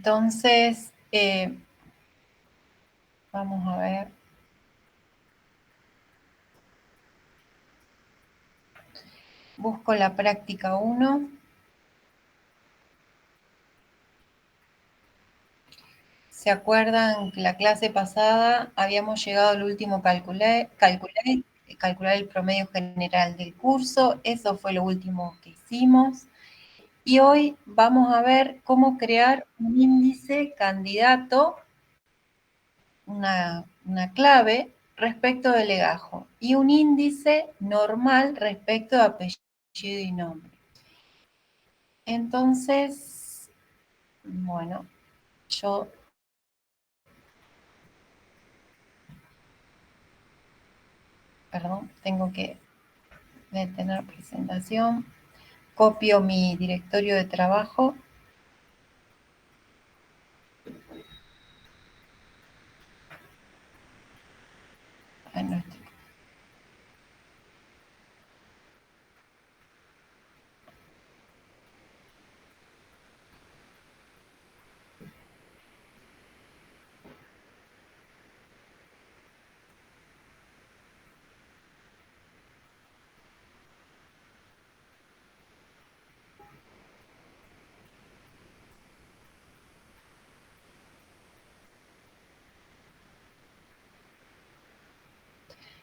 Entonces, vamos a ver. Busco la práctica 1. ¿Se acuerdan que la clase pasada habíamos llegado al último calcular el promedio general del curso? Eso fue lo último que hicimos. Y hoy vamos a ver cómo crear un índice candidato, una clave respecto del legajo, y un índice normal respecto de apellido y nombre. Entonces, bueno, yo tengo que detener presentación. Copio mi directorio de trabajo.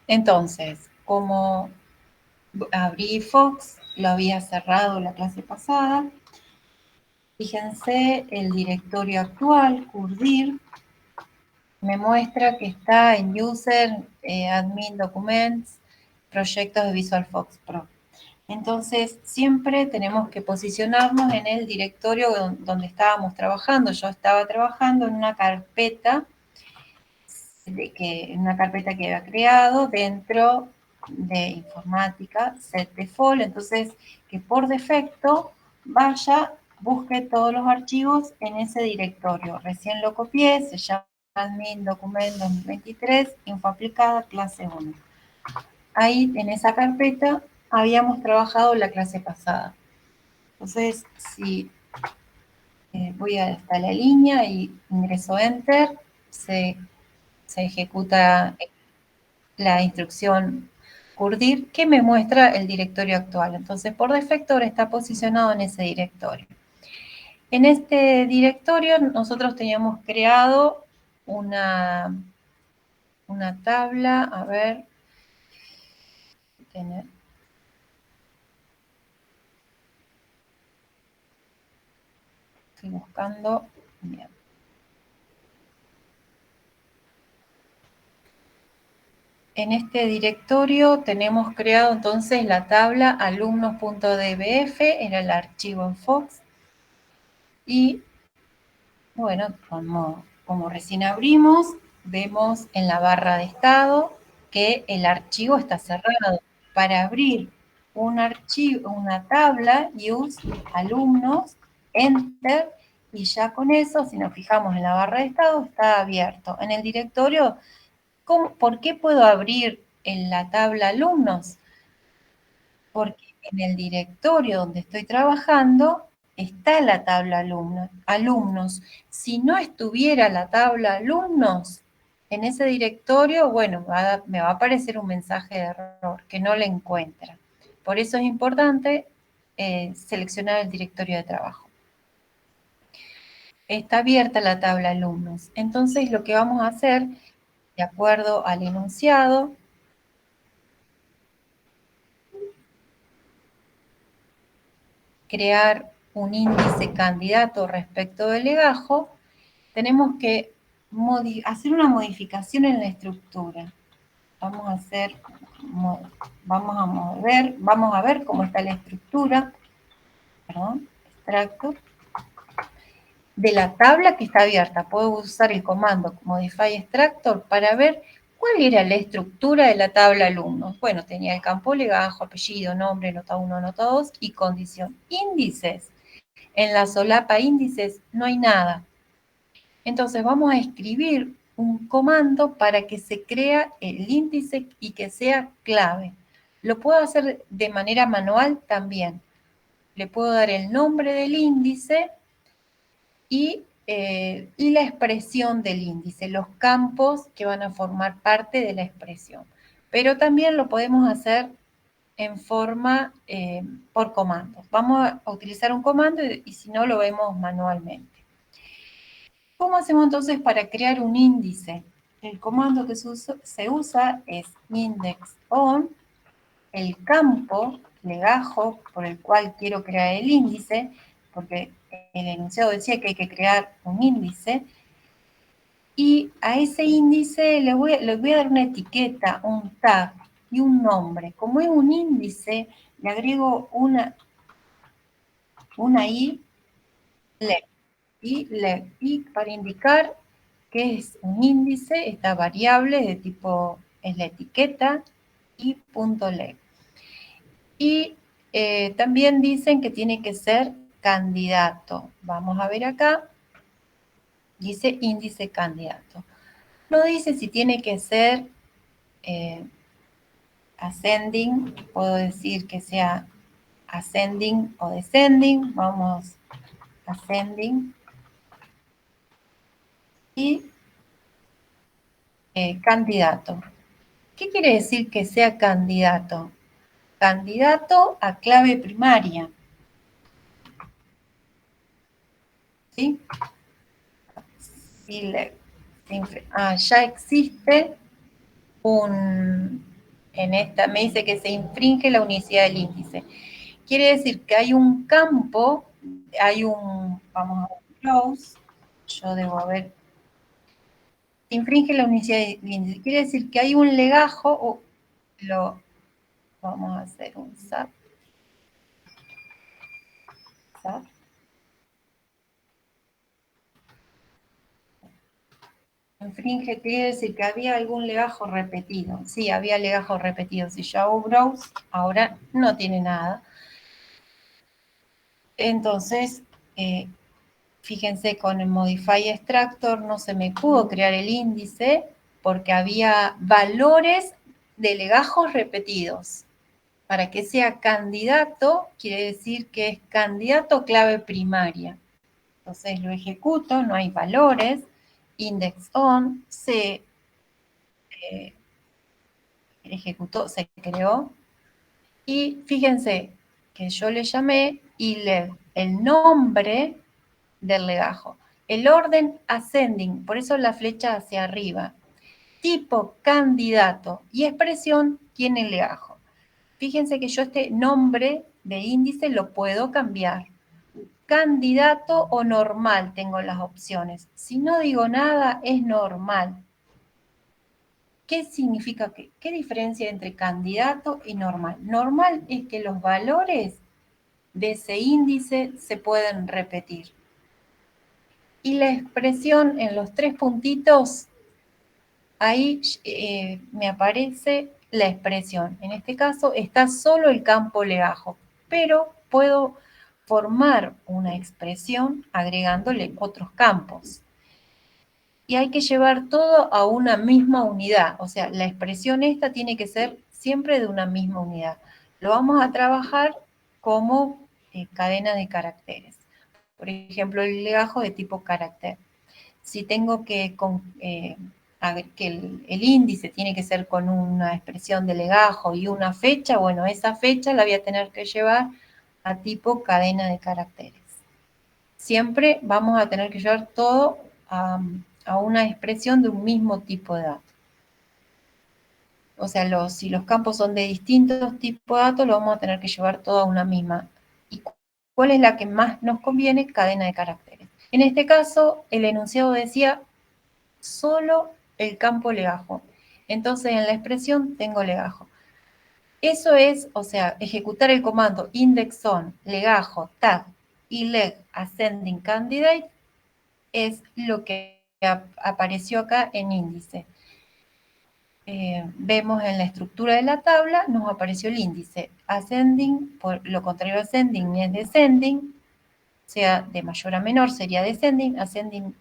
Entonces, como abrí Fox, lo había cerrado la clase pasada, fíjense el directorio actual, curdir, me muestra que está en User, Admin Documents, Proyectos de VisualFox Pro. Entonces, siempre tenemos que posicionarnos en el directorio donde estábamos trabajando. Yo estaba trabajando en una carpeta que había creado dentro de informática, set default, entonces que por defecto vaya, busque todos los archivos en ese directorio. Recién lo copié, se llama admin document 2023, info aplicada, clase 1. Ahí en esa carpeta habíamos trabajado la clase pasada. Entonces, si voy hasta la línea y ingreso Enter, se ejecuta la instrucción curdir que me muestra el directorio actual. Entonces, por defecto ahora está posicionado en ese directorio. En este directorio nosotros teníamos creado una tabla, a ver, estoy buscando, bien. En este directorio tenemos creado entonces la tabla alumnos.dbf, era el archivo en Fox. Y bueno, como recién abrimos, vemos en la barra de estado que el archivo está cerrado. Para abrir un archivo, una tabla, use alumnos, enter, y ya con eso, si nos fijamos en la barra de estado, está abierto. En el directorio, ¿por qué puedo abrir en la tabla alumnos? Porque en el directorio donde estoy trabajando está la tabla alumnos. Si no estuviera la tabla alumnos en ese directorio, bueno, me va a aparecer un mensaje de error, que no le encuentra. Por eso es importante seleccionar el directorio de trabajo. Está abierta la tabla alumnos. Entonces, lo que vamos a hacer, de acuerdo al enunciado, crear un índice candidato respecto del legajo, tenemos que hacer una modificación en la estructura. Vamos a ver cómo está la estructura, extracto, de la tabla que está abierta. Puedo usar el comando modify extractor para ver cuál era la estructura de la tabla alumnos. Bueno, tenía el campo legajo, apellido, nombre, nota 1, nota 2 y condición. Índices. En la solapa índices no hay nada. Entonces vamos a escribir un comando para que se crea el índice y que sea clave. Lo puedo hacer de manera manual también. Le puedo dar el nombre del índice y y la expresión del índice, los campos que van a formar parte de la expresión. Pero también lo podemos hacer en forma por comandos. Vamos a utilizar un comando y si no lo vemos manualmente. ¿Cómo hacemos entonces para crear un índice? El comando que se usa es index_on, el campo legajo por el cual quiero crear el índice, porque el enunciado decía que hay que crear un índice, y a ese índice le voy a dar una etiqueta, un tag y un nombre. Como es un índice, le agrego una i, y para indicar que es un índice, esta variable de tipo, es la etiqueta, y .leg. Y también dicen que tiene que ser candidato. Vamos a ver acá, dice índice candidato. No dice si tiene que ser ascending, puedo decir que sea ascending o descending, vamos ascending, y candidato. ¿Qué quiere decir que sea candidato? Candidato a clave primaria. ¿Sí? Ya existe en esta me dice que se infringe la unicidad del índice. Quiere decir que hay un campo, vamos a ver, close, yo debo haber, infringe la unicidad del índice. Quiere decir que hay un legajo, vamos a hacer un SAT, infringe quiere decir que había algún legajo repetido. Sí, había legajo repetido. Si yo hago browse, ahora no tiene nada. Entonces, fíjense, con el Modify Extractor no se me pudo crear el índice porque había valores de legajos repetidos. Para que sea candidato, quiere decir que es candidato clave primaria. Entonces lo ejecuto, no hay valores, index on, se ejecutó, se creó. Y fíjense que yo le llamé ILEG, el nombre del legajo. El orden ascending, por eso la flecha hacia arriba. Tipo candidato y expresión tiene el legajo. Fíjense que yo este nombre de índice lo puedo cambiar. Candidato o normal tengo las opciones. Si no digo nada, es normal. ¿Qué significa qué diferencia entre candidato y normal? Normal es que los valores de ese índice se pueden repetir. Y la expresión en los tres puntitos, ahí me aparece la expresión. En este caso está solo el campo legajo, pero puedo formar una expresión agregándole otros campos. Y hay que llevar todo a una misma unidad. O sea, la expresión esta tiene que ser siempre de una misma unidad. Lo vamos a trabajar como cadena de caracteres. Por ejemplo, el legajo de tipo carácter. Si tengo que el índice tiene que ser con una expresión de legajo y una fecha, bueno, esa fecha la voy a tener que llevar a tipo cadena de caracteres. Siempre vamos a tener que llevar todo a una expresión de un mismo tipo de datos. O sea, si los campos son de distintos tipos de datos, lo vamos a tener que llevar todo a una misma. ¿Y cuál es la que más nos conviene? Cadena de caracteres. En este caso, el enunciado decía solo el campo legajo. Entonces, en la expresión tengo legajo. Eso es, o sea, ejecutar el comando index_on, legajo, tag y leg ascending candidate es lo que apareció acá en índice. Vemos en la estructura de la tabla, nos apareció el índice. Ascending, por lo contrario ascending es descending, o sea, de mayor a menor sería descending. Ascending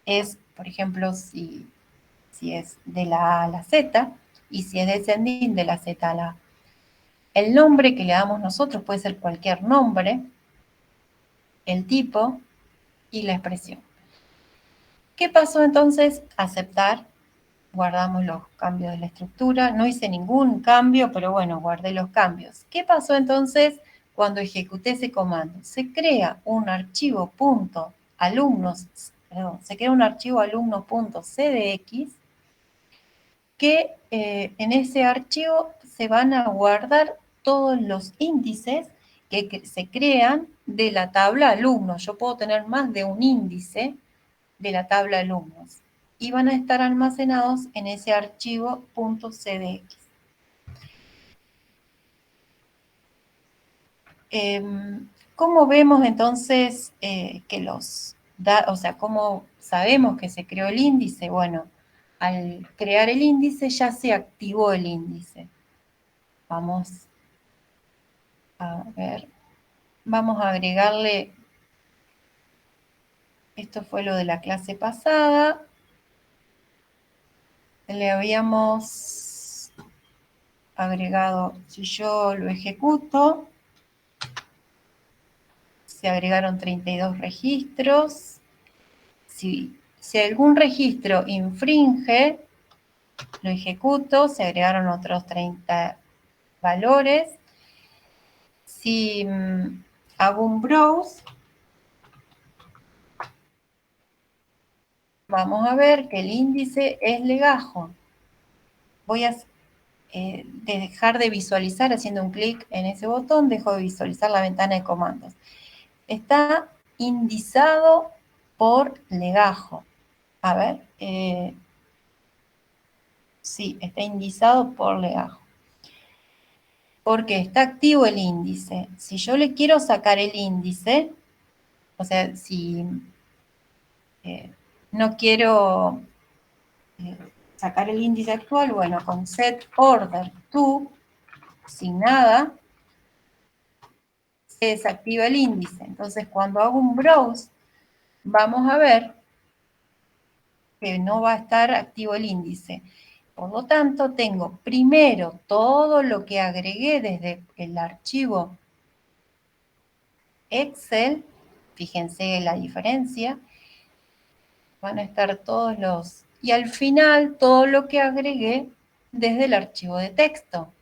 es, por ejemplo, si es de la A a la Z, y si es descending de la Z a la A. El nombre que le damos nosotros puede ser cualquier nombre, el tipo y la expresión. ¿Qué pasó entonces? Aceptar. Guardamos los cambios de la estructura. No hice ningún cambio, pero bueno, guardé los cambios. ¿Qué pasó entonces cuando ejecuté ese comando? Se crea un archivo se crea un archivo alumnos.cdx que en ese archivo se van a guardar todos los índices que se crean de la tabla alumnos. Yo puedo tener más de un índice de la tabla alumnos y van a estar almacenados en ese archivo .cdx. ¿Cómo vemos entonces cómo sabemos que se creó el índice? Bueno, al crear el índice ya se activó el índice. Vamos a ver, vamos a agregarle, esto fue lo de la clase pasada, le habíamos agregado, si yo lo ejecuto, se agregaron 32 registros. Si algún registro infringe, lo ejecuto, se agregaron otros 30 valores. Si hago un browse, vamos a ver que el índice es legajo. Voy a dejar de visualizar haciendo un clic en ese botón, dejo de visualizar la ventana de comandos. Está indizado por legajo. A ver, sí, está indizado por legajo. Porque está activo el índice. Si yo le quiero sacar el índice, o sea, si no quiero sacar el índice actual, bueno, con set order to, sin nada, se desactiva el índice. Entonces, cuando hago un browse, vamos a ver que no va a estar activo el índice. Por lo tanto, tengo primero todo lo que agregué desde el archivo Excel, fíjense la diferencia, van a estar todos los, y al final todo lo que agregué desde el archivo de texto.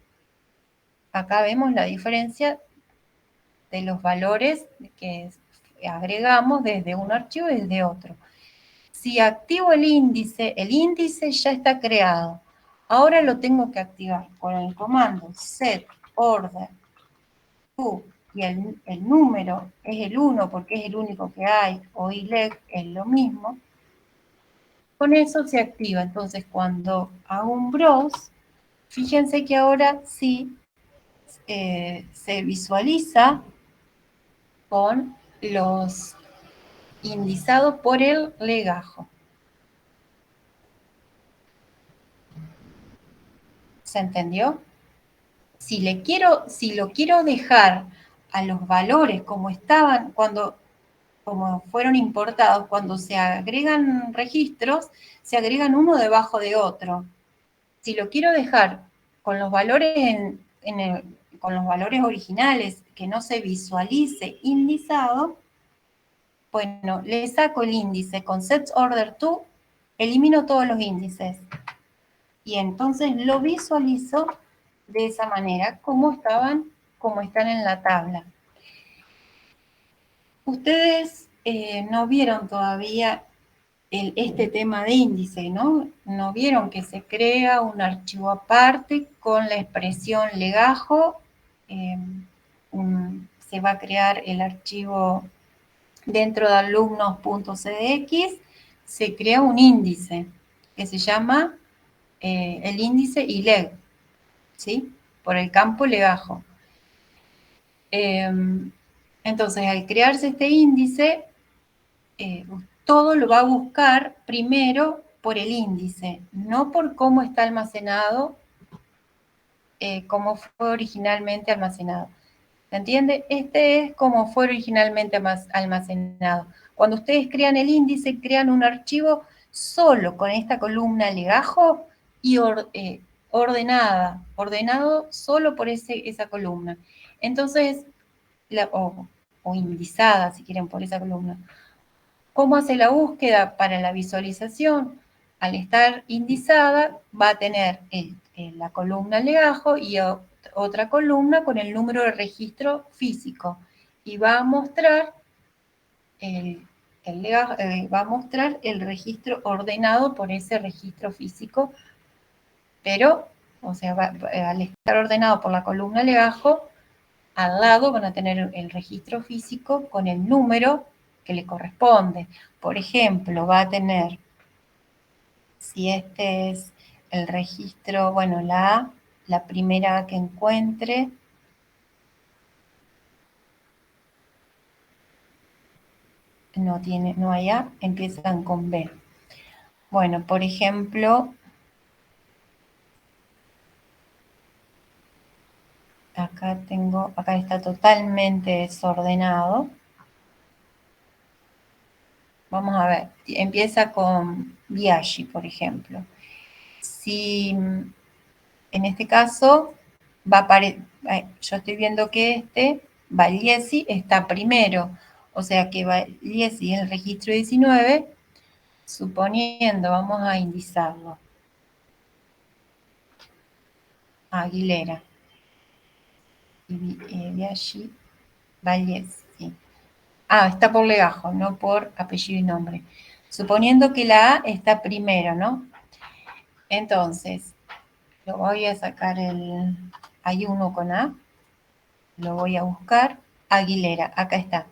Acá vemos la diferencia de los valores que agregamos desde un archivo y desde otro. Si activo el índice ya está creado. Ahora lo tengo que activar con el comando set order to, y el número es el 1 porque es el único que hay, o ileg es lo mismo. Con eso se activa. Entonces, cuando hago un browse, fíjense que ahora sí se visualiza con los indizados por el legajo. ¿Se entendió? Si lo quiero dejar a los valores como estaban como fueron importados, cuando se agregan registros, se agregan uno debajo de otro. Si lo quiero dejar con los valores con los valores originales, que no se visualice indizado, bueno, le saco el índice con set order to, elimino todos los índices. Y entonces lo visualizo de esa manera, como están en la tabla. Ustedes no vieron todavía este tema de índice, ¿no? No vieron que se crea un archivo aparte con la expresión legajo. Se va a crear el archivo dentro de alumnos.cdx, se crea un índice que se llama el índice ILEG, ¿sí? Por el campo legajo. Entonces, al crearse este índice, todo lo va a buscar primero por el índice, no por cómo está almacenado, cómo fue originalmente almacenado. ¿Se entiende? Este es como fue originalmente almacenado. Cuando ustedes crean el índice, crean un archivo solo con esta columna legajo y ordenado solo por esa columna. Entonces, o indizada, si quieren, por esa columna. ¿Cómo hace la búsqueda para la visualización? Al estar indizada, va a tener la columna legajo y otra columna con el número de registro físico. Y va a mostrar va a mostrar el registro ordenado por ese registro físico, pero, o sea, al estar ordenado por la columna legajo, al lado van a tener el registro físico con el número que le corresponde. Por ejemplo, va a tener, si este es el registro, bueno, la A, la primera que encuentre, no hay A, empiezan con B. Bueno, por ejemplo, acá está totalmente desordenado. Vamos a ver, empieza con Biaggi, por ejemplo. Si en este caso yo estoy viendo que Bagliesi está primero, o sea que Bagliesi es el registro 19, suponiendo, vamos a indizarlo, Aguilera, Biaggi, Bagliesi. Ah, está por legajo, no por apellido y nombre. Suponiendo que la A está primero, ¿no? Entonces, lo voy a sacar hay uno con A, lo voy a buscar, Aguilera, acá está.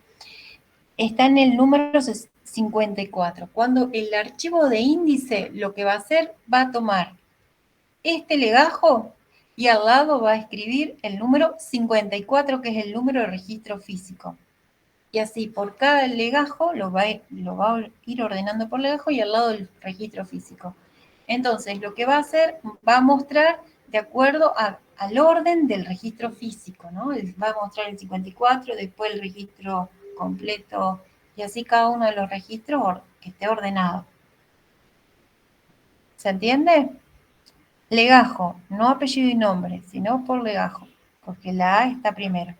Está en el número 54. Cuando el archivo de índice lo que va a hacer, va a tomar este legajo y al lado va a escribir el número 54, que es el número de registro físico. Y así, por cada legajo, lo va a ir ordenando por legajo y al lado del registro físico. Entonces, lo que va a hacer, va a mostrar de acuerdo al orden del registro físico, ¿no? Va a mostrar el 54, después el registro completo, y así cada uno de los registros que esté ordenado. ¿Se entiende? Legajo, no apellido y nombre, sino por legajo, porque la A está primero.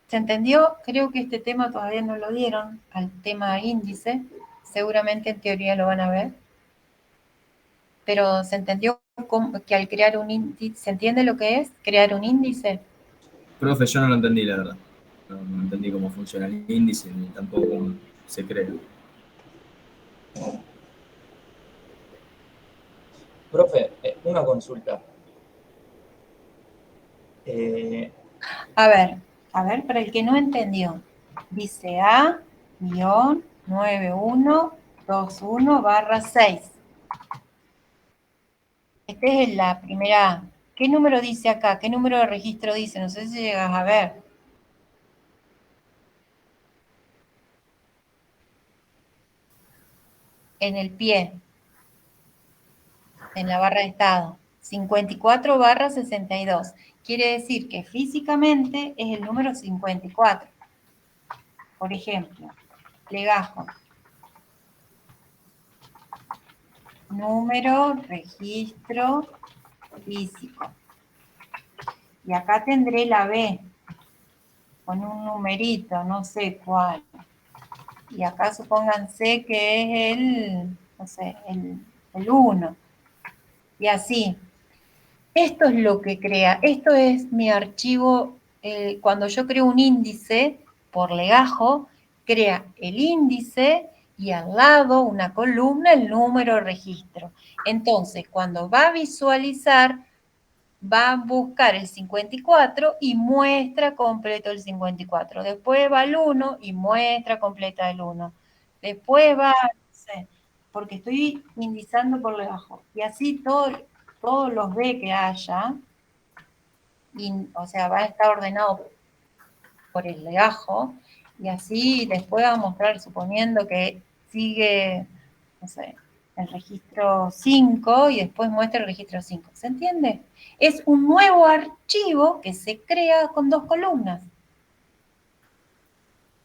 ¿Se entendió? Creo que este tema todavía no lo dieron, al tema índice. Seguramente en teoría lo van a ver. Pero ¿se entendió que al crear un índice, ¿se entiende lo que es crear un índice? Profe, yo no lo entendí, la verdad. No entendí cómo funciona el índice ni tampoco cómo se crea. Profe, una consulta. Eh, A ver, para el que no entendió. Dice A-9121/6. Esta es la primera A. ¿Qué número dice acá? ¿Qué número de registro dice? No sé si llegas a ver. En el pie, en la barra de estado. 54/62. Quiere decir que físicamente es el número 54. Por ejemplo, legajo. Número, registro físico. Y acá tendré la B con un numerito, no sé cuál. Y acá supónganse que es no sé, el 1. Y así. Esto es lo que crea, esto es mi archivo, cuando yo creo un índice por legajo, crea el índice y al lado una columna, el número de registro. Entonces, cuando va a visualizar, va a buscar el 54 y muestra completo el 54. Después va al 1 y muestra completa el 1. Después va, no sé, porque estoy indizando por debajo. Y así todos los B que haya, o sea, va a estar ordenado por el legajo, y así después va a mostrar, suponiendo que sigue, no sé, el registro 5 y después muestra el registro 5. ¿Se entiende? Es un nuevo archivo que se crea con 2 columnas.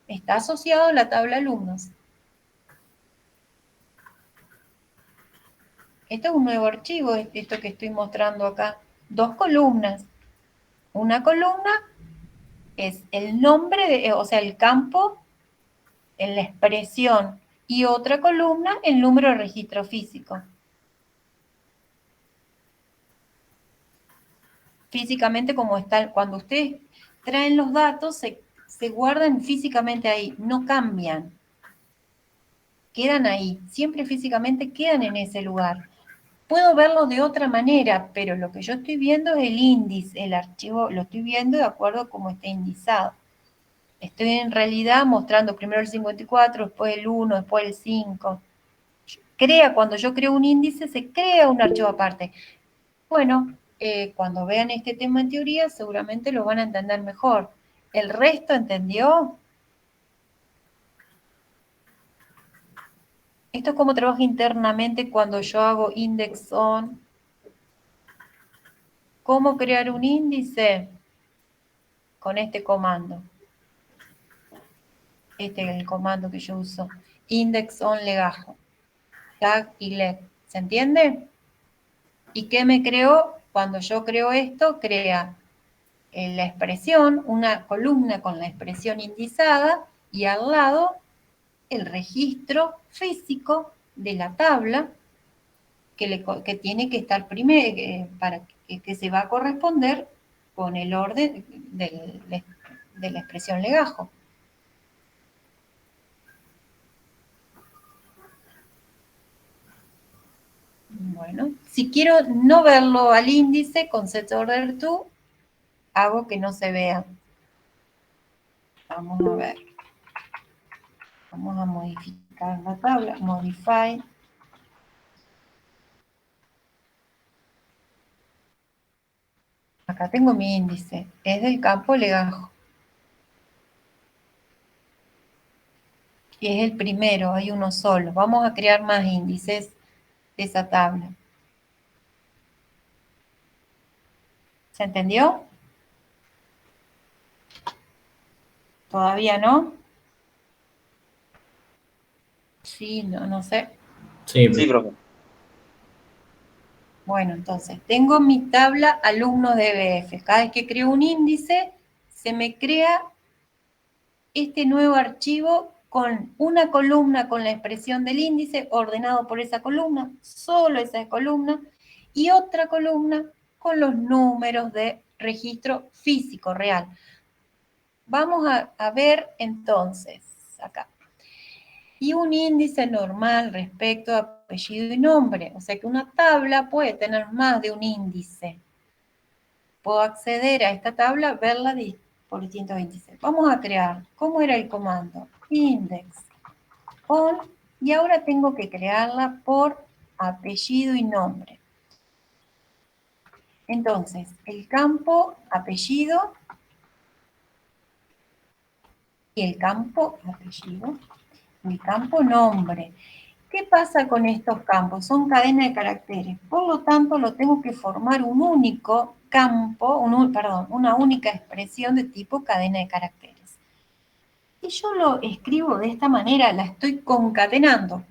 Está asociado a la tabla alumnos. Esto es un nuevo archivo, esto que estoy mostrando acá. 2 columnas. Una columna es el nombre, o sea, el campo en la expresión y otra columna el número de registro físico. Físicamente como está, cuando ustedes traen los datos, se guardan físicamente ahí, no cambian. Quedan ahí, siempre físicamente quedan en ese lugar. Puedo verlo de otra manera, pero lo que yo estoy viendo es el índice, el archivo, lo estoy viendo de acuerdo a cómo está indizado. Estoy en realidad mostrando primero el 54, después el 1, después el 5. Cuando yo creo un índice, se crea un archivo aparte. Bueno, cuando vean este tema en teoría, seguramente lo van a entender mejor. ¿El resto entendió? Esto es cómo trabaja internamente cuando yo hago index on. ¿Cómo crear un índice? Con este comando. Este es el comando que yo uso. Index on legajo. Tag y leg. ¿Se entiende? ¿Y qué me creó? Cuando yo creo esto, crea la expresión, una columna con la expresión indizada y al lado el registro físico de la tabla que tiene que estar primero, para que se va a corresponder con el orden de la expresión legajo. Bueno, si quiero no verlo al índice, con set order to, hago que no se vea. Vamos a ver. Vamos a modificar la tabla. Modify. Acá tengo mi índice. Es del campo legajo. Y es el primero, hay uno solo. Vamos a crear más índices de esa tabla. ¿Se entendió? ¿Todavía no? Sí, no sé. Sí, Sí, profe. Bueno, entonces, tengo mi tabla alumnos de EBF. Cada vez que creo un índice, se me crea este nuevo archivo con una columna con la expresión del índice, ordenado por esa columna, solo esa columna, y otra columna con los números de registro físico real. Vamos a ver entonces, acá. Y un índice normal respecto a apellido y nombre. O sea que una tabla puede tener más de un índice. Puedo acceder a esta tabla, verla por distintos índices. Vamos a crear, ¿cómo era el comando? Index on, y ahora tengo que crearla por apellido y nombre. Entonces, el campo apellido y el campo apellido y el campo nombre. ¿Qué pasa con estos campos? Son cadenas de caracteres. Por lo tanto, lo tengo que formar un único campo, una única expresión de tipo cadena de caracteres. Si yo lo escribo de esta manera, la estoy concatenando.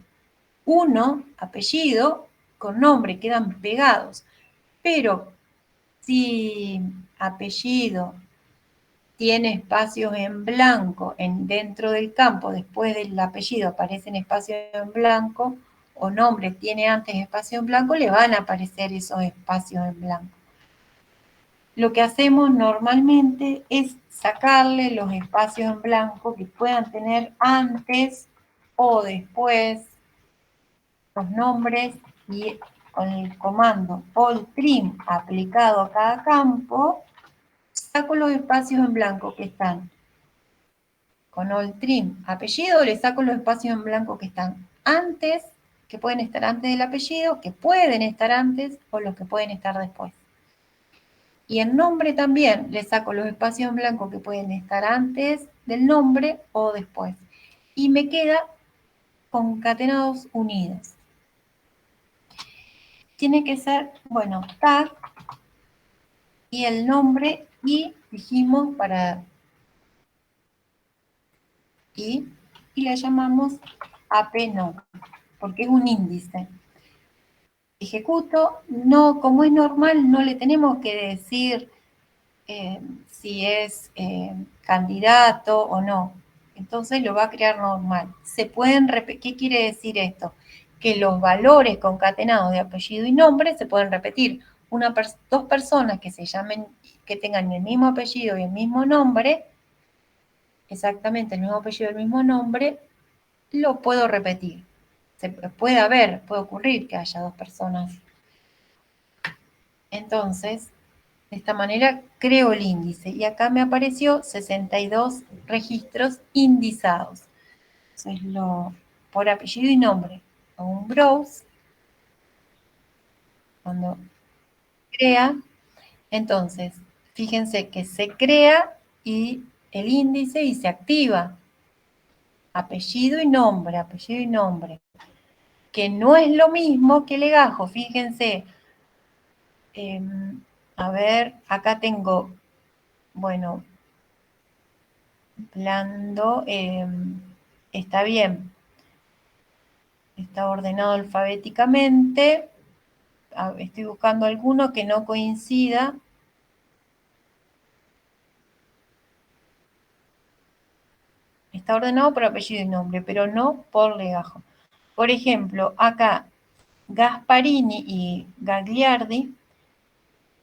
Uno, apellido, con nombre, quedan pegados. Pero si apellido tiene espacios en blanco dentro del campo, después del apellido aparecen espacios en blanco, o nombre tiene antes espacio en blanco, le van a aparecer esos espacios en blanco. Lo que hacemos normalmente es sacarle los espacios en blanco que puedan tener antes o después los nombres, y con el comando all trim aplicado a cada campo, saco los espacios en blanco que están. Con all trim apellido le saco los espacios en blanco que están antes, que pueden estar antes del apellido, que pueden estar antes, o los que pueden estar después. Y en nombre también le saco los espacios en blanco que pueden estar antes del nombre o después. Y me queda concatenados unidos. Tiene que ser, bueno, tag y el nombre, y dijimos para y le llamamos AP_NO, porque es un índice. Ejecuto, no, como es normal, no le tenemos que decir si es candidato o no. Entonces lo va a crear normal. ¿Qué quiere decir esto? Que los valores concatenados de apellido y nombre se pueden repetir. Dos personas que se llamen, que tengan el mismo apellido y el mismo nombre, exactamente el mismo apellido y el mismo nombre, lo puedo repetir. Puede ocurrir que haya dos personas. Entonces, de esta manera creo el índice y acá me apareció 62 registros indizados. Entonces, por apellido y nombre, hago un browse, cuando crea, entonces, fíjense que se crea y el índice y se activa. Apellido y nombre, que no es lo mismo que legajo, fíjense. A ver, acá tengo, bueno, blando, está bien, está ordenado alfabéticamente. Estoy buscando alguno que no coincida. Está ordenado por apellido y nombre, pero no por legajo. Por ejemplo, acá Gasparini y Gagliardi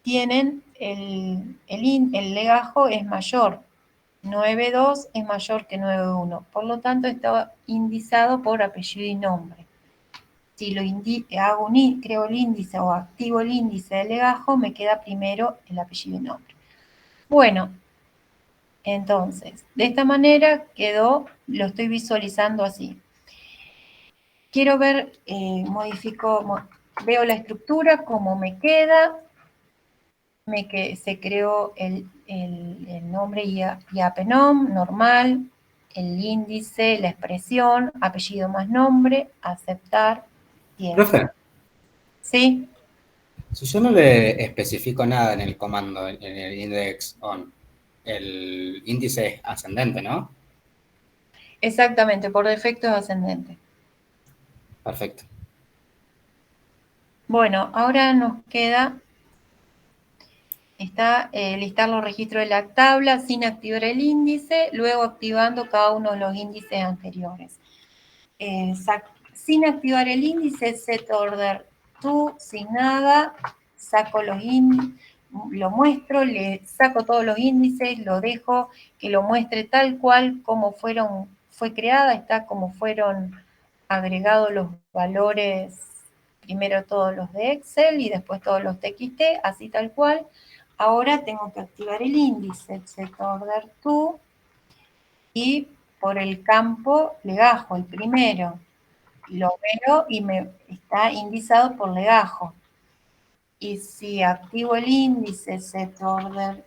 tienen el legajo es mayor. 9.2 es mayor que 9.1. Por lo tanto, está indizado por apellido y nombre. Si creo el índice o activo el índice de legajo, me queda primero el apellido y nombre. Bueno, entonces, de esta manera lo estoy visualizando así. Quiero ver, veo la estructura, cómo me queda. Se creó el nombre y apenom, normal, el índice, la expresión, apellido más nombre, aceptar, bien. Profe, ¿Sí? si yo no le especifico nada en el comando, en el index on, el índice es ascendente, ¿no? Exactamente, por defecto es ascendente. Perfecto. Bueno, ahora nos queda listar los registros de la tabla sin activar el índice, luego activando cada uno de los índices anteriores. Sin activar el índice, set order to, sin nada, saco los índices, lo muestro, le saco todos los índices, lo dejo que lo muestre tal cual como fue creada, está como fueron agregados los valores, primero todos los de Excel y después todos los TXT, así tal cual. Ahora tengo que activar el índice, set order to, y por el campo legajo, el primero. Lo veo y está indizado por legajo. Y si activo el índice set order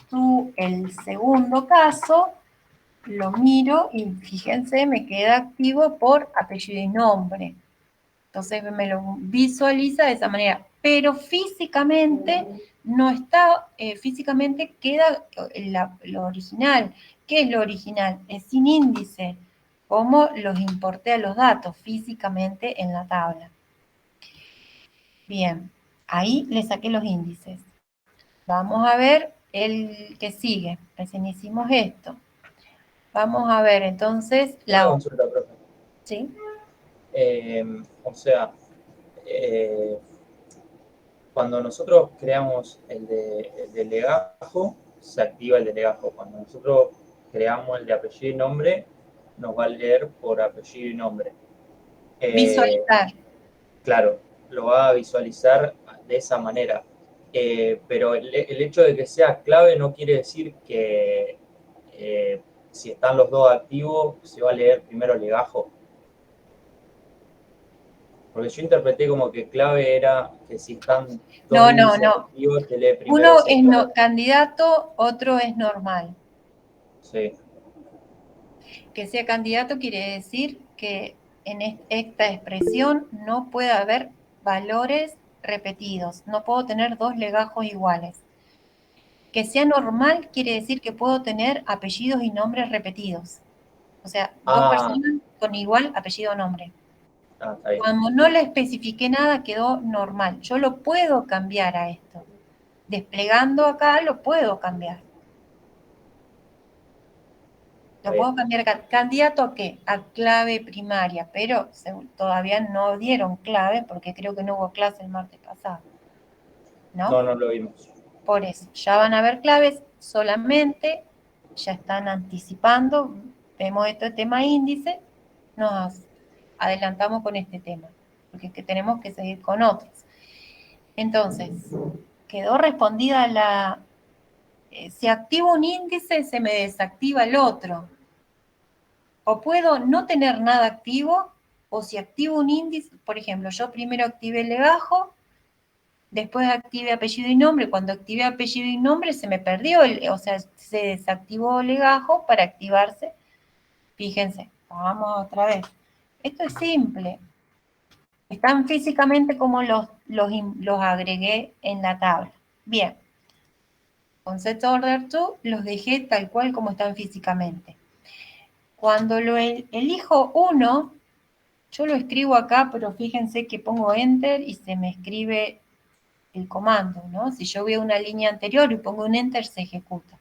to, el segundo caso, lo miro y fíjense, me queda activo por apellido y nombre. Entonces me lo visualiza de esa manera. Pero físicamente no está, físicamente queda lo original. ¿Qué es lo original? Es sin índice. ¿Cómo los importé a los datos físicamente en la tabla? Bien, ahí le saqué los índices. Vamos a ver el que sigue. Recién hicimos esto. Vamos a ver entonces Una consulta, profe. ¿Sí? O sea, cuando nosotros creamos el de legajo, se activa el de legajo. Cuando nosotros creamos el de apellido y nombre, nos va a leer por apellido y nombre. Visualizar. Claro, lo va a visualizar de esa manera. Pero el hecho de que sea clave no quiere decir que si están los dos activos, se va a leer primero el legajo. Porque yo interpreté como que clave era que si están dos índices activos, te lee primero Uno ese es candidato, otro es normal. Sí. Que sea candidato quiere decir que en esta expresión no puede haber valores repetidos. No puedo tener dos legajos iguales. Que sea normal quiere decir que puedo tener apellidos y nombres repetidos. O sea, dos personas con igual apellido o nombre. Está bien. Cuando no le especifiqué nada, quedó normal. Yo lo puedo cambiar a esto. Desplegando acá lo puedo cambiar. Lo puedo cambiar acá. ¿Candidato a qué? A clave primaria, pero todavía no dieron clave porque creo que no hubo clase el martes pasado. No, no lo vimos. Por eso, ya van a haber claves, solamente ya están anticipando, vemos este tema índice, nos adelantamos con este tema, porque es que tenemos que seguir con otros. Entonces, quedó respondida la... si activo un índice, se me desactiva el otro. O puedo no tener nada activo, o si activo un índice, por ejemplo, yo primero activé el legajo, después activé apellido y nombre. Cuando activé apellido y nombre se me perdió, o sea, se desactivó legajo para activarse. Fíjense, vamos otra vez. Esto es simple. Están físicamente como los agregué en la tabla. Bien. Con set order to los dejé tal cual como están físicamente. Cuando lo elijo uno, yo lo escribo acá, pero fíjense que pongo enter y se me escribe el comando, ¿no? Si yo veo una línea anterior y pongo un enter, se ejecuta.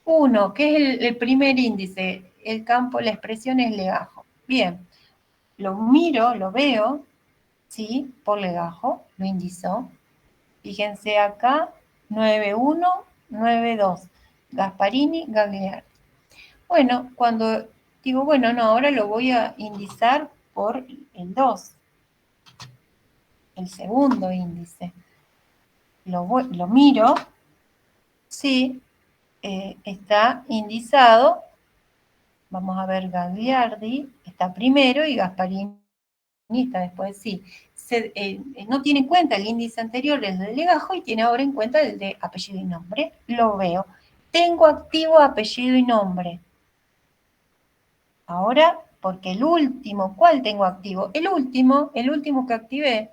1, que es el primer índice, el campo, la expresión es legajo. Bien, lo miro, lo veo, ¿sí? Por legajo, lo indizó. Fíjense acá, 91, 92, Gasparini, Gagliardi. Bueno, cuando digo, bueno, no, ahora lo voy a indizar por el 2, el segundo índice. Lo miro, sí, está indizado, vamos a ver, Gagliardi está primero y Gasparini está después, sí. No tiene en cuenta el índice anterior, el de legajo, y tiene ahora en cuenta el de apellido y nombre. Lo veo. Tengo activo apellido y nombre. Ahora, porque el último, ¿cuál tengo activo? El último que activé.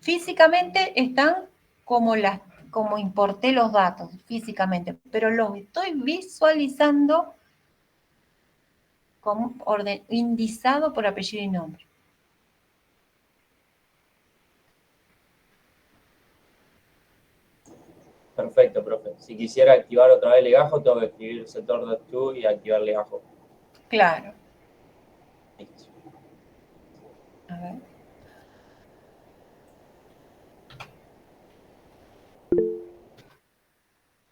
Físicamente están como importé los datos, físicamente, pero los estoy visualizando como indizado por apellido y nombre. Perfecto, profe. Si quisiera activar otra vez legajo, tengo que escribir set.order.to y activar legajo. Claro. Listo. A ver.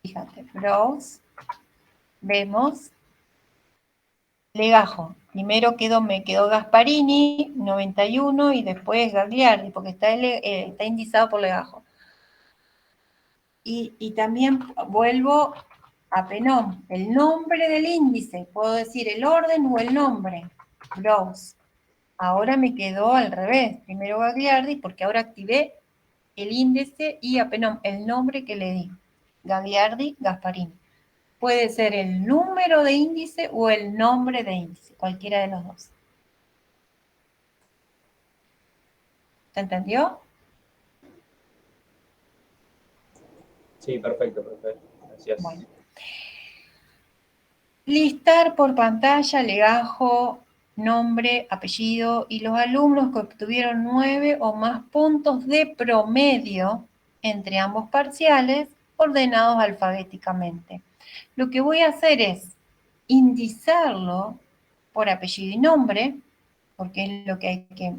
Fíjate, browse. Vemos. Legajo. Primero me quedó Gasparini, 91, y después Gagliardi, porque está indizado por legajo. Y también vuelvo a Penom, el nombre del índice, puedo decir el orden o el nombre, browse. Ahora me quedó al revés, primero Gagliardi, porque ahora activé el índice y a Penom, el nombre que le di, Gagliardi, Gasparini. Puede ser el número de índice o el nombre de índice, cualquiera de los dos. ¿Se entendió? Sí, perfecto, profe. Gracias. Bueno. Listar por pantalla, legajo, nombre, apellido y los alumnos que obtuvieron 9 o más puntos de promedio entre ambos parciales ordenados alfabéticamente. Lo que voy a hacer es indizarlo por apellido y nombre, porque es lo que hay que...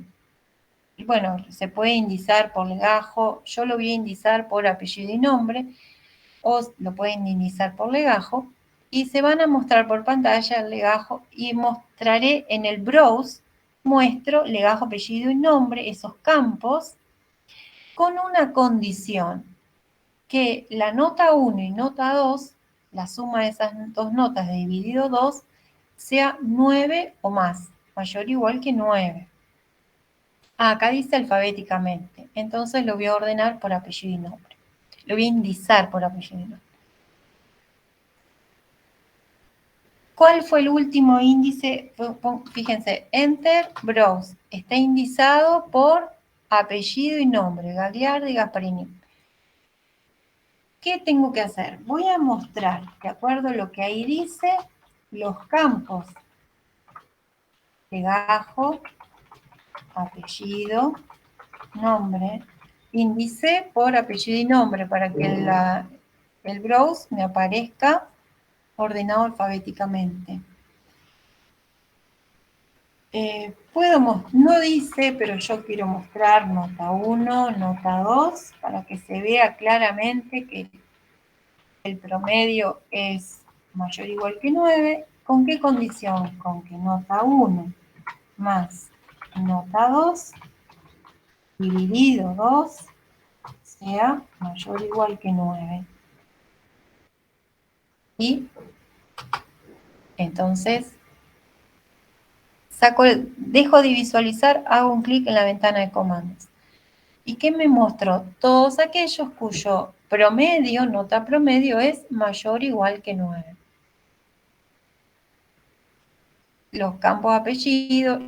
Bueno, se puede indizar por legajo, yo lo voy a indizar por apellido y nombre, o lo pueden indizar por legajo, y se van a mostrar por pantalla el legajo y mostraré en el browse, muestro legajo, apellido y nombre, esos campos, con una condición, que la nota 1 y nota 2, la suma de esas dos notas dividido 2, sea 9 o más, mayor o igual que 9. Acá dice alfabéticamente, entonces lo voy a ordenar por apellido y nombre. Lo voy a indizar por apellido y nombre. ¿Cuál fue el último índice? Fíjense, Enter, Browse. Está indizado por apellido y nombre, Gagliardi y Gasparini. ¿Qué tengo que hacer? Voy a mostrar, de acuerdo a lo que ahí dice, los campos. Legajo, apellido, nombre. Índice por apellido y nombre para que el browse me aparezca ordenado alfabéticamente. No dice, pero yo quiero mostrar nota 1, nota 2, para que se vea claramente que el promedio es mayor o igual que 9. ¿Con qué condición? Con que nota 1 más nota 2 dividido 2 sea mayor o igual que 9. Y entonces dejo de visualizar, hago un clic en la ventana de comandos. ¿Y qué me mostró? Todos aquellos cuyo promedio, nota promedio, es mayor o igual que 9. Los campos apellido,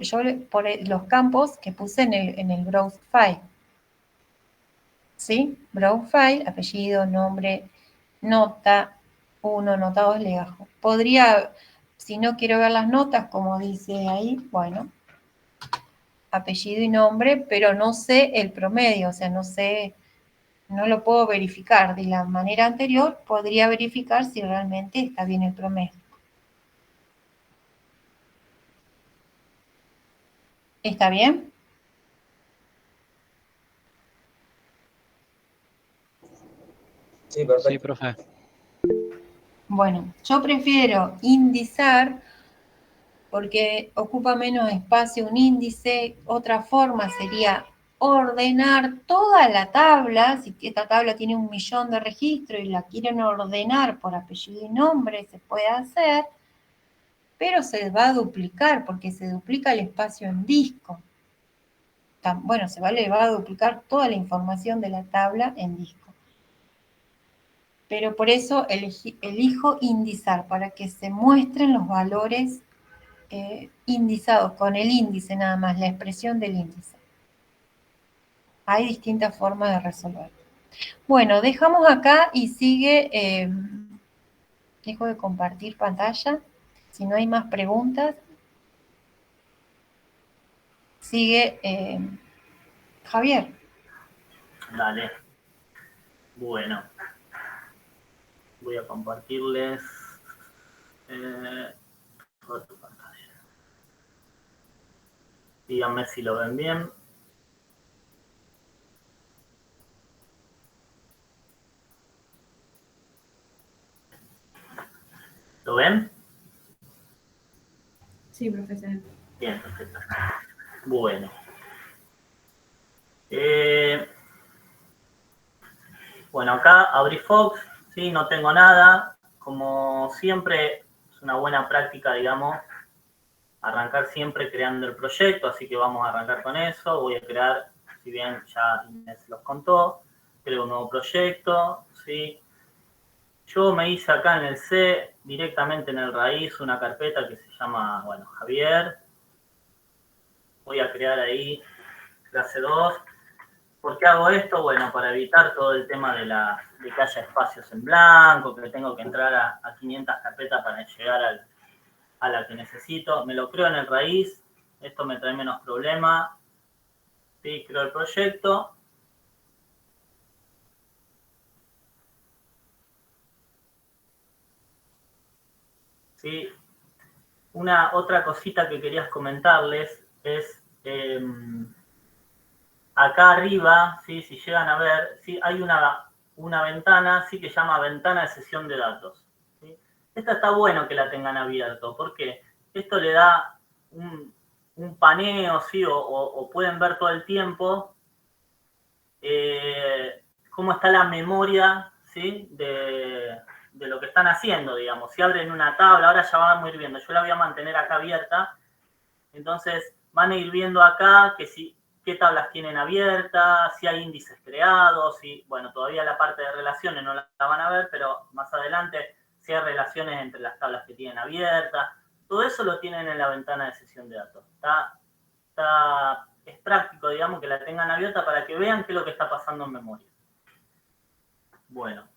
los campos que puse en el Browse File. ¿Sí? Browse File, apellido, nombre, nota 1, nota 2, legajo. Podría, si no quiero ver las notas, como dice ahí, bueno, apellido y nombre, pero no sé el promedio, o sea, no sé, no lo puedo verificar. De la manera anterior, podría verificar si realmente está bien el promedio. ¿Está bien? Sí, perfecto. Sí, profe. Bueno, yo prefiero indizar porque ocupa menos espacio un índice. Otra forma sería ordenar toda la tabla. Si esta tabla tiene 1 millón de registros y la quieren ordenar por apellido y nombre, se puede hacer, pero se va a duplicar porque se duplica el espacio en disco. Bueno, le va a duplicar toda la información de la tabla en disco. Pero por eso elijo indizar, para que se muestren los valores indizados con el índice nada más, la expresión del índice. Hay distintas formas de resolver. Bueno, dejamos acá y sigue, dejo de compartir pantalla, si no hay más preguntas, sigue Javier. Dale. Bueno. Voy a compartirles toda tu pantalla. Díganme si lo ven bien. ¿Lo ven? Sí, profesor. Bien, perfecto. Bueno. Bueno, acá abrí Fox, ¿sí? No tengo nada. Como siempre, es una buena práctica, digamos, arrancar siempre creando el proyecto, así que vamos a arrancar con eso. Voy a crear, si bien ya Inés los contó, creo un nuevo proyecto, ¿sí? Yo me hice acá en el C, directamente en el raíz, una carpeta que se llama, bueno, Javier. Voy a crear ahí clase 2. ¿Por qué hago esto? Bueno, para evitar todo el tema de que haya espacios en blanco, que tengo que entrar a 500 carpetas para llegar a la que necesito. Me lo creo en el raíz, esto me trae menos problema. Sí, creo el proyecto. Sí. Otra cosita que quería comentarles es, acá arriba, ¿sí? Si llegan a ver, ¿sí? Hay una ventana, sí, que se llama ventana de sesión de datos. ¿Sí? Esta está bueno que la tengan abierto, porque esto le da un paneo, ¿sí? O pueden ver todo el tiempo cómo está la memoria, ¿sí? De lo que están haciendo, digamos. Si abren una tabla, ahora ya vamos a ir viendo, yo la voy a mantener acá abierta, entonces van a ir viendo acá qué tablas tienen abiertas, si hay índices creados, bueno, todavía la parte de relaciones no la van a ver, pero más adelante si hay relaciones entre las tablas que tienen abiertas, todo eso lo tienen en la ventana de sesión de datos. Es práctico, digamos, que la tengan abierta para que vean qué es lo que está pasando en memoria. Bueno,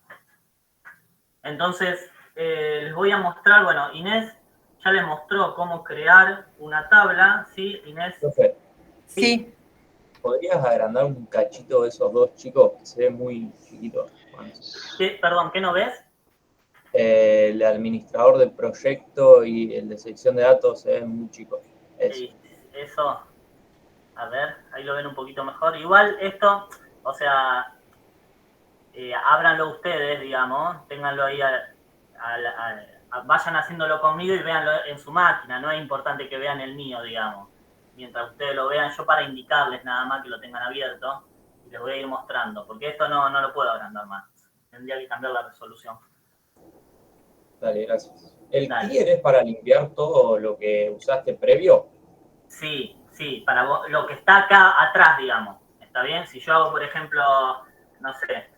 entonces les voy a mostrar, bueno, Inés ya les mostró cómo crear una tabla, ¿sí, Inés? Profe, Sí. ¿podrías agrandar un cachito de esos dos chicos que se ven muy chiquitos? Perdón, ¿qué no ves? El administrador del proyecto y el de sección de datos se ven muy chicos. Sí, eso, a ver, ahí lo ven un poquito mejor. Igual esto, o sea, ábranlo ustedes, digamos, ténganlo ahí, vayan haciéndolo conmigo y véanlo en su máquina, no es importante que vean el mío, digamos. Mientras ustedes lo vean, yo para indicarles nada más que lo tengan abierto, y les voy a ir mostrando, porque esto no lo puedo agrandar más, tendría que cambiar la resolución. Dale, gracias. ¿El Dale. clear es para limpiar todo lo que usaste previo? Sí, para lo que está acá atrás, digamos. ¿Está bien? Si yo hago, por ejemplo, no sé,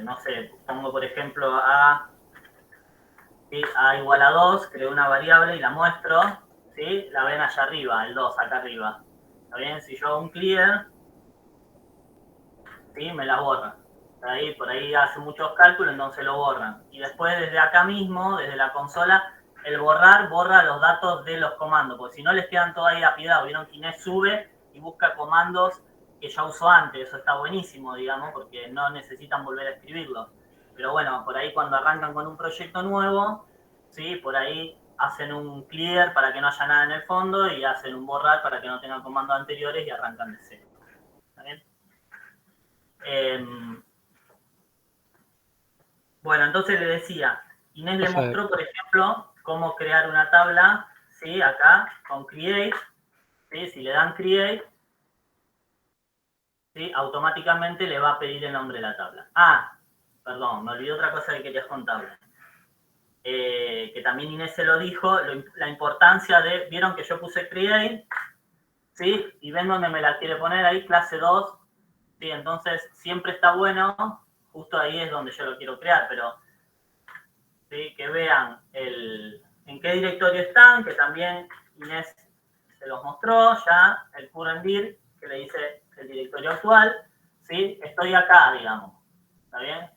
no sé, pongo, por ejemplo, A igual a 2, creo una variable y la muestro, ¿sí? La ven allá arriba, el 2, acá arriba. ¿Está bien? Si yo hago un clear, ¿sí? Me la borra. Ahí, por ahí hace muchos cálculos, entonces lo borran. Y después desde acá mismo, desde la consola, el borrar borra los datos de los comandos, porque si no les quedan todos ahí lapidados. Vieron que Inés sube y busca comandos que ya usó antes, eso está buenísimo, digamos, porque no necesitan volver a escribirlos. Pero bueno, por ahí cuando arrancan con un proyecto nuevo, ¿sí? Por ahí hacen un clear para que no haya nada en el fondo y hacen un borrar para que no tengan comandos anteriores y arrancan de cero. ¿Está bien? Bueno, entonces le decía, Inés le mostró, por ejemplo, cómo crear una tabla, ¿sí? Acá, con Create, ¿sí? Si le dan Create, ¿sí? Automáticamente le va a pedir el nombre de la tabla. Ah, perdón, me olvidé otra cosa que querías contarle. Que también Inés se lo dijo, la importancia de, vieron que yo puse Create, ¿sí? Y ven dónde me la quiere poner ahí, clase 2, ¿sí? Entonces siempre está bueno, justo ahí es donde yo lo quiero crear, pero ¿sí? Que vean en qué directorio están, que también Inés se los mostró ya, el current dir, que le dice el directorio actual, ¿sí? Estoy acá, digamos, ¿está bien?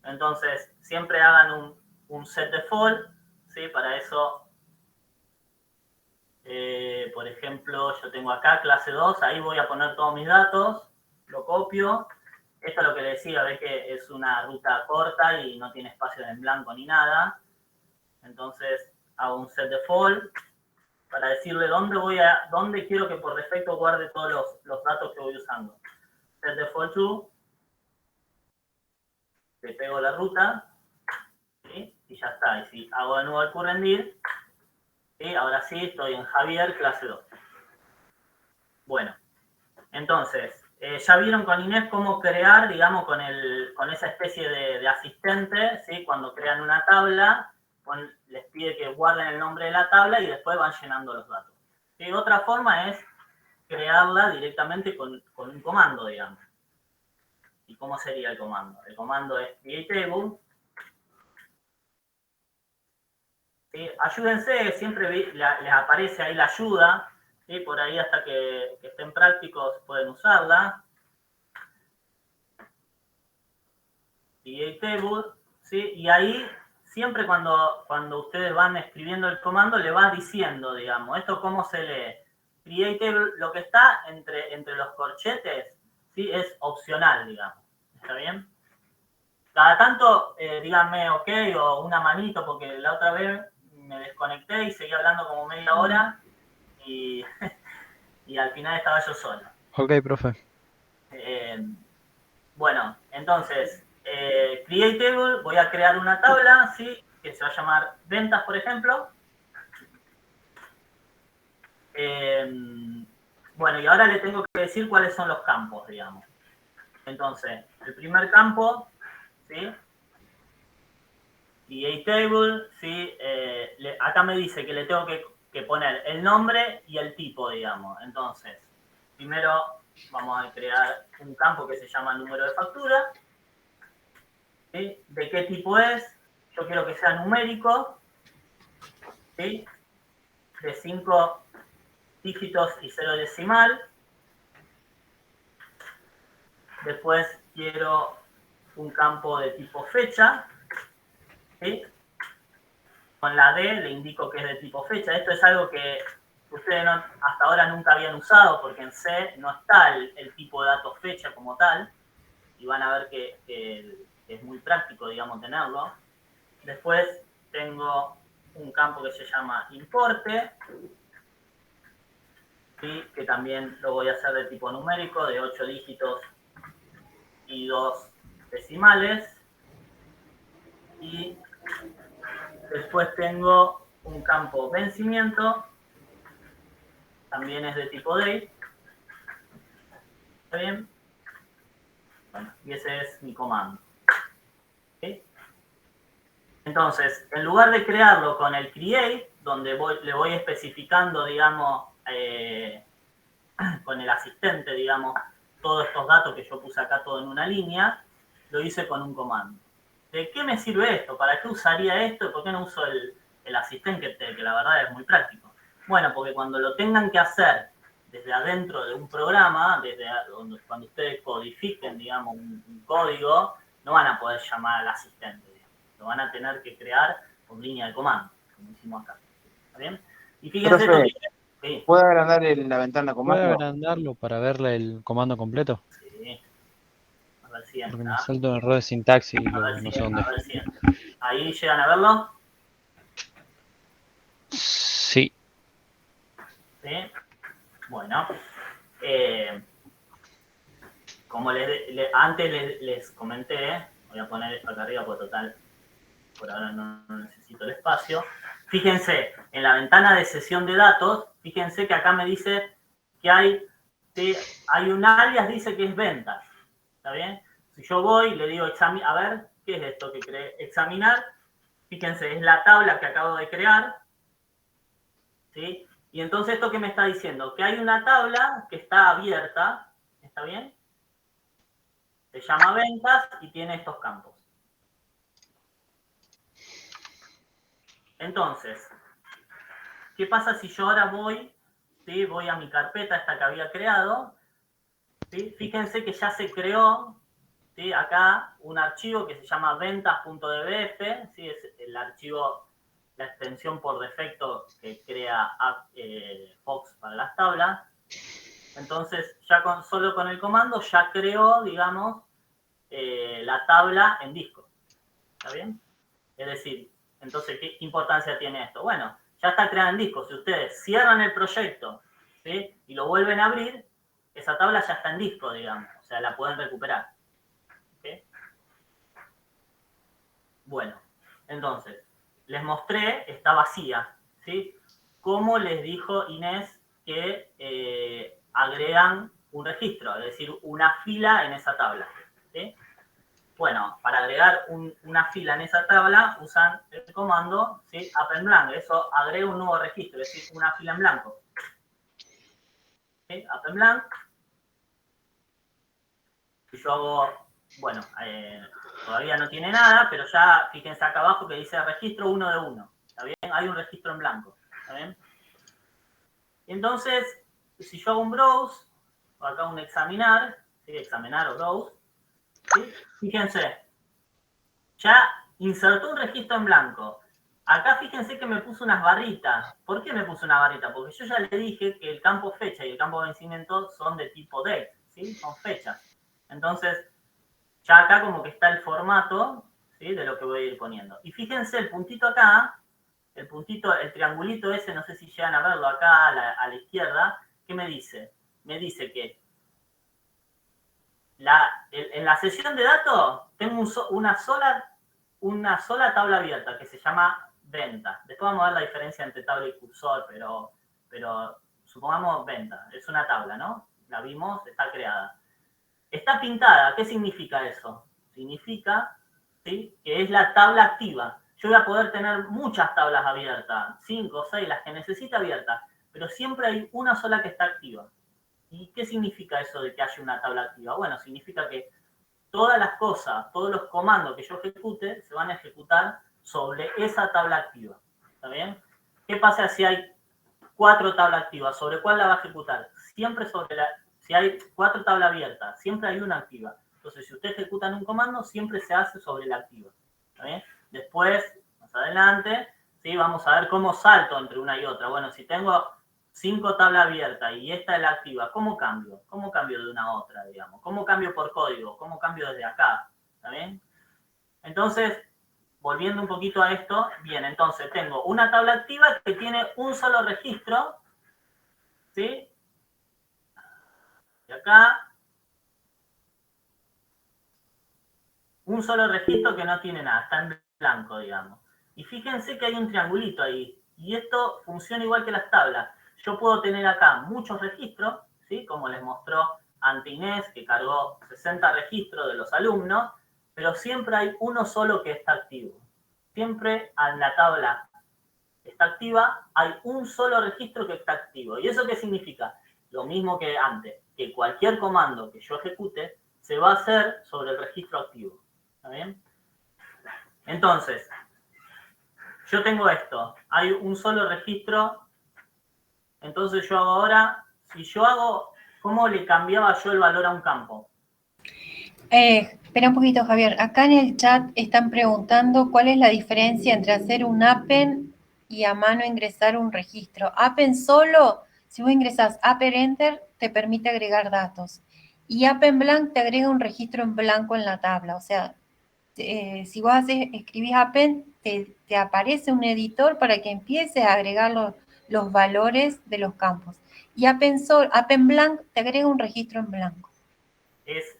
Entonces, siempre hagan un set default, ¿sí? Para eso, por ejemplo, yo tengo acá clase 2, ahí voy a poner todos mis datos, lo copio. Esto es lo que le decía, ves que es una ruta corta y no tiene espacio en blanco ni nada. Entonces hago un set default para decirle dónde quiero que por defecto guarde todos los datos que voy usando. Set default to, le pego la ruta, ¿sí? Y ya está. Y si hago de nuevo el current dir, ¿sí? Ahora sí estoy en Javier, clase 2. Bueno, entonces, ya vieron con Inés cómo crear, digamos, con esa especie de asistente, ¿sí? Cuando crean una tabla, les pide que guarden el nombre de la tabla y después van llenando los datos. ¿Sí? Otra forma es crearla directamente con un comando, digamos. ¿Y cómo sería el comando? El comando es createTable. ¿Sí? Ayúdense, siempre les aparece ahí la ayuda, ¿sí? Por ahí hasta que estén prácticos pueden usarla. createTable, ¿sí? Y ahí siempre cuando ustedes van escribiendo el comando le va diciendo, digamos, esto cómo se lee. createTable, lo que está entre los corchetes, ¿sí? Es opcional, digamos. ¿Está bien? Cada tanto díganme ok o una manito, porque la otra vez me desconecté y seguí hablando como media hora y, y al final estaba yo solo. Ok, profe. Bueno, entonces, createTable, voy a crear una tabla, ¿sí? Que se va a llamar ventas, por ejemplo. Bueno, y ahora le tengo que decir cuáles son los campos, digamos. Entonces, el primer campo, ¿sí? createTable, ¿sí? Acá me dice que le tengo que poner el nombre y el tipo, digamos. Entonces, primero vamos a crear un campo que se llama número de factura. ¿Sí? ¿De qué tipo es? Yo quiero que sea numérico, ¿sí? De 5 dígitos y 0 decimal. Después quiero un campo de tipo fecha, ¿sí? Con la D le indico que es de tipo fecha. Esto es algo que ustedes hasta ahora nunca habían usado, porque en C no está el tipo de datos fecha como tal, y van a ver que es muy práctico, digamos, tenerlo. Después tengo un campo que se llama importe, ¿sí? Que también lo voy a hacer de tipo numérico, de 8 dígitos y 2 decimales. Y después tengo un campo vencimiento, también es de tipo date. ¿Está bien? Bueno, y ese es mi comando. ¿Okay? Entonces, en lugar de crearlo con el create, donde le voy especificando, digamos, con el asistente, digamos, todos estos datos que yo puse acá todo en una línea, lo hice con un comando. ¿De qué me sirve esto? ¿Para qué usaría esto? ¿Por qué no uso el asistente, que la verdad es muy práctico? Bueno, porque cuando lo tengan que hacer desde adentro de un programa, cuando ustedes codifiquen, digamos, un código, no van a poder llamar al asistente, digamos. Lo van a tener que crear por línea de comando, como hicimos acá. ¿Está bien? Y fíjense... Profe, sí. ¿puedo agrandar la ventana comando? ¿Puedo agrandarlo para verle el comando completo? Sí. A ver si Porque me entra. salto un error de sintaxis y A ver no si sé dónde. entra, a ver si entra. ¿Ahí llegan a verlo? Sí. ¿Sí? Bueno. Como antes les comenté, voy a poner esto acá arriba porque total, por ahora no necesito el espacio. Fíjense, en la ventana de sesión de datos, fíjense que acá me dice que hay un alias, dice que es ventas. ¿Está bien? Si yo voy y le digo, a ver, ¿qué es esto que cree? Examinar. Fíjense, es la tabla que acabo de crear. ¿Sí? Y entonces, ¿esto qué me está diciendo? Que hay una tabla que está abierta. ¿Está bien? Se llama ventas y tiene estos campos. Entonces, ¿qué pasa si yo ahora voy a mi carpeta, esta que había creado? ¿Sí? Fíjense que ya se creó, ¿sí? Acá un archivo que se llama ventas.dbf, ¿sí? Es el archivo, la extensión por defecto que crea Fox para las tablas. Entonces, ya solo con el comando ya creó, digamos, la tabla en disco. ¿Está bien? Es decir, entonces, ¿qué importancia tiene esto? Bueno, ya está creada en disco. Si ustedes cierran el proyecto, ¿sí? Y lo vuelven a abrir, esa tabla ya está en disco, digamos. O sea, la pueden recuperar. ¿Okay? Bueno, entonces, les mostré, está vacía, ¿sí? ¿Cómo les dijo Inés que agregan un registro? Es decir, una fila en esa tabla, ¿sí? Bueno, para agregar una fila en esa tabla usan el comando, ¿sí? Append blank. Eso agrega un nuevo registro, es decir, una fila en blanco. ¿Sí? Append blank. Si yo hago, bueno, todavía no tiene nada, pero ya fíjense acá abajo que dice registro 1 de 1. ¿Está bien? Hay un registro en blanco. ¿Está bien? Entonces, si yo hago un browse, o acá un examinar, ¿sí? Examinar o browse, ¿sí? Fíjense. Ya insertó un registro en blanco. Acá fíjense que me puso unas barritas. ¿Por qué me puso una barrita? Porque yo ya le dije que el campo fecha y el campo vencimiento son de tipo date, ¿sí? Son fechas. Entonces, ya acá como que está el formato, ¿sí? De lo que voy a ir poniendo. Y fíjense el puntito acá, el puntito, el triangulito ese, no sé si llegan a verlo acá a la izquierda, ¿qué me dice? Me dice que en la sesión de datos tengo una sola tabla abierta que se llama venta. Después vamos a ver la diferencia entre tabla y cursor, pero supongamos venta. Es una tabla, ¿no? La vimos, está creada. Está pintada. ¿Qué significa eso? Significa, ¿sí? Que es la tabla activa. Yo voy a poder tener muchas tablas abiertas, 5, 6, las que necesite abiertas, pero siempre hay una sola que está activa. ¿Y qué significa eso de que haya una tabla activa? Bueno, significa que todas las cosas, todos los comandos que yo ejecute, se van a ejecutar sobre esa tabla activa. ¿Está bien? ¿Qué pasa si hay 4 tablas activas? ¿Sobre cuál la va a ejecutar? Siempre sobre si hay 4 tablas abiertas, siempre hay una activa. Entonces, si usted ejecuta un comando, siempre se hace sobre la activa. ¿Está bien? Después, más adelante, ¿sí? Vamos a ver cómo salto entre una y otra. Bueno, si tengo 5 tabla abierta y esta es la activa, ¿cómo cambio? ¿Cómo cambio de una a otra, digamos? ¿Cómo cambio por código? ¿Cómo cambio desde acá? ¿Está bien? Entonces, volviendo un poquito a esto, bien, entonces tengo una tabla activa que tiene un solo registro, ¿sí? Y acá, un solo registro que no tiene nada, está en blanco, digamos. Y fíjense que hay un triangulito ahí, y esto funciona igual que las tablas. Yo puedo tener acá muchos registros, ¿sí? Como les mostró ante Inés, que cargó 60 registros de los alumnos, pero siempre hay uno solo que está activo. Siempre en la tabla está activa, hay un solo registro que está activo. ¿Y eso qué significa? Lo mismo que antes, que cualquier comando que yo ejecute se va a hacer sobre el registro activo. ¿Está bien? Entonces, yo tengo esto, hay un solo registro, entonces yo hago ahora, si yo hago, ¿cómo le cambiaba yo el valor a un campo? Espera un poquito, Javier. Acá en el chat están preguntando cuál es la diferencia entre hacer un append y a mano ingresar un registro. Append solo, si vos ingresás append enter, te permite agregar datos. Y append blank te agrega un registro en blanco en la tabla. O sea, si vos escribís append, te aparece un editor para que empieces a agregar los valores de los campos. Y append blank te agrega un registro en blanco. Es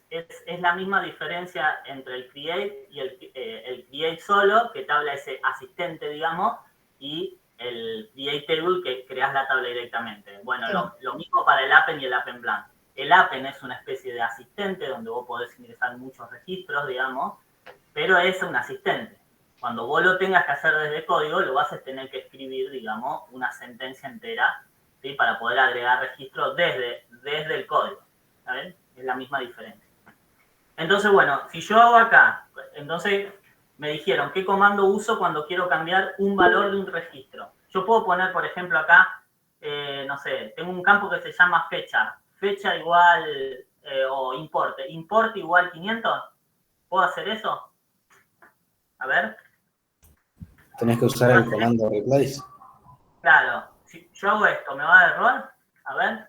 la misma diferencia entre el create y el create solo, que tabla ese asistente, digamos, y el create table, que creas la tabla directamente. Bueno, Sí. lo mismo para el append y el append blank. El append es una especie de asistente donde vos podés ingresar muchos registros, digamos, pero es un asistente. Cuando vos lo tengas que hacer desde código, lo vas a tener que escribir, digamos, una sentencia entera, ¿sí? Para poder agregar registros desde el código. ¿Saben? Es la misma diferencia. Entonces, bueno, si yo hago acá, entonces me dijeron qué comando uso cuando quiero cambiar un valor de un registro. Yo puedo poner, por ejemplo, acá, no sé, tengo un campo que se llama fecha. Fecha igual, o importe. Importe igual 500. ¿Puedo hacer eso? A ver. Tenés que usar el comando replace. Claro. Si yo hago esto, ¿me va a dar error? A ver.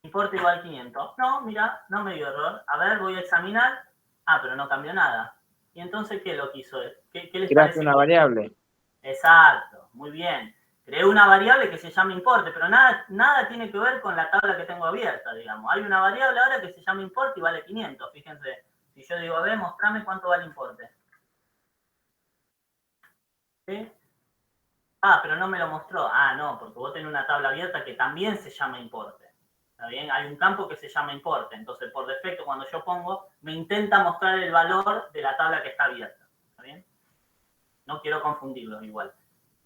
Importe igual 500. No, mira, no me dio error. A ver, voy a examinar. Ah, pero no cambió nada. ¿Y entonces qué lo quiso? ¿Qué les Creaste parece? una variable. Exacto, muy bien. Creé una variable que se llama importe, pero nada tiene que ver con la tabla que tengo abierta, digamos. Hay una variable ahora que se llama importe y vale 500. Fíjense, si yo digo, a ver, mostrame cuánto vale importe. ¿Sí? Ah, pero no me lo mostró. Ah, no, porque vos tenés una tabla abierta que también se llama importe. ¿Está bien? Hay un campo que se llama importe. Entonces, por defecto, cuando yo pongo, me intenta mostrar el valor de la tabla que está abierta. ¿Está bien? No quiero confundirlos igual.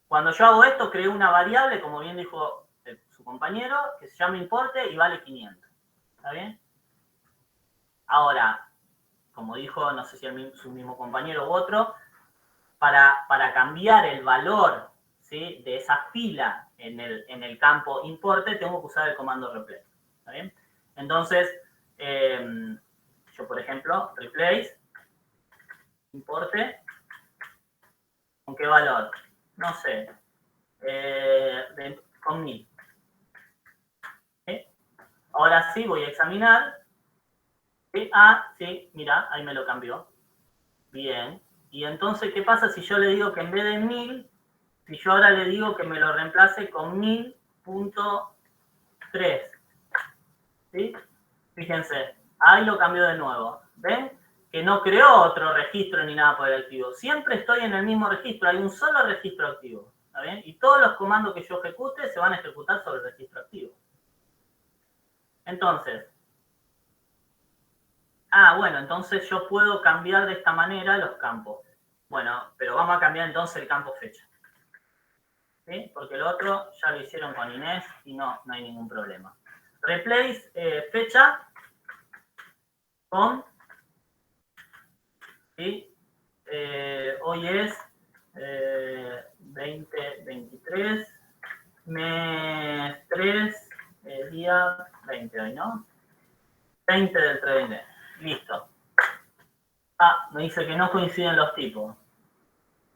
Cuando yo hago esto, creo una variable, como bien dijo su compañero, que se llama importe y vale 500. ¿Está bien? Ahora, como dijo, no sé si su mismo compañero u otro, para cambiar el valor, ¿sí?, de esa fila en el campo importe, tengo que usar el comando replace. ¿Está bien? Entonces, yo, por ejemplo, replace, importe, ¿con qué valor? No sé, con 1000. ¿Sí? Ahora sí, voy a examinar. ¿Sí? Ah, sí, mira, ahí me lo cambió. Bien. Y entonces, ¿qué pasa si yo le digo que en vez de 1000, si yo ahora le digo que me lo reemplace con 1000.3? ¿Sí? Fíjense, ahí lo cambió de nuevo. ¿Ven? Que no creó otro registro ni nada por el activo. Siempre estoy en el mismo registro, hay un solo registro activo. ¿Está bien? Y todos los comandos que yo ejecute se van a ejecutar sobre el registro activo. Entonces, bueno, entonces yo puedo cambiar de esta manera los campos. Bueno, pero vamos a cambiar entonces el campo fecha. ¿Sí? Porque el otro ya lo hicieron con Inés y no hay ningún problema. Replace fecha con, ¿sí? Hoy es 2023, mes 3, día 20 hoy, ¿no? 20 del 3. Listo. Ah, me dice que no coinciden los tipos.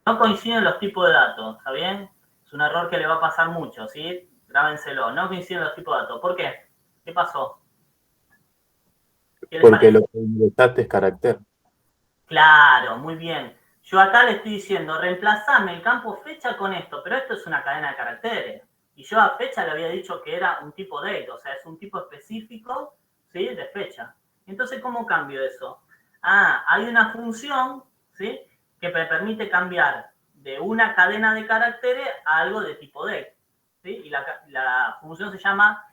No coinciden los tipos de datos, ¿está bien? Es un error que le va a pasar mucho, ¿sí? Grábenselo, no coinciden los tipos de datos. ¿Por qué? ¿Qué pasó? ¿Qué les Porque parece? lo que ingresaste es carácter. Claro, muy bien. Yo acá le estoy diciendo, reemplazame el campo fecha con esto, pero esto es una cadena de caracteres. Y yo a fecha le había dicho que era un tipo date, o sea, es un tipo específico, ¿sí? De fecha. Entonces, ¿cómo cambio eso? Ah, hay una función, ¿sí? Que me permite cambiar de una cadena de caracteres a algo de tipo date, ¿sí? Y la función se llama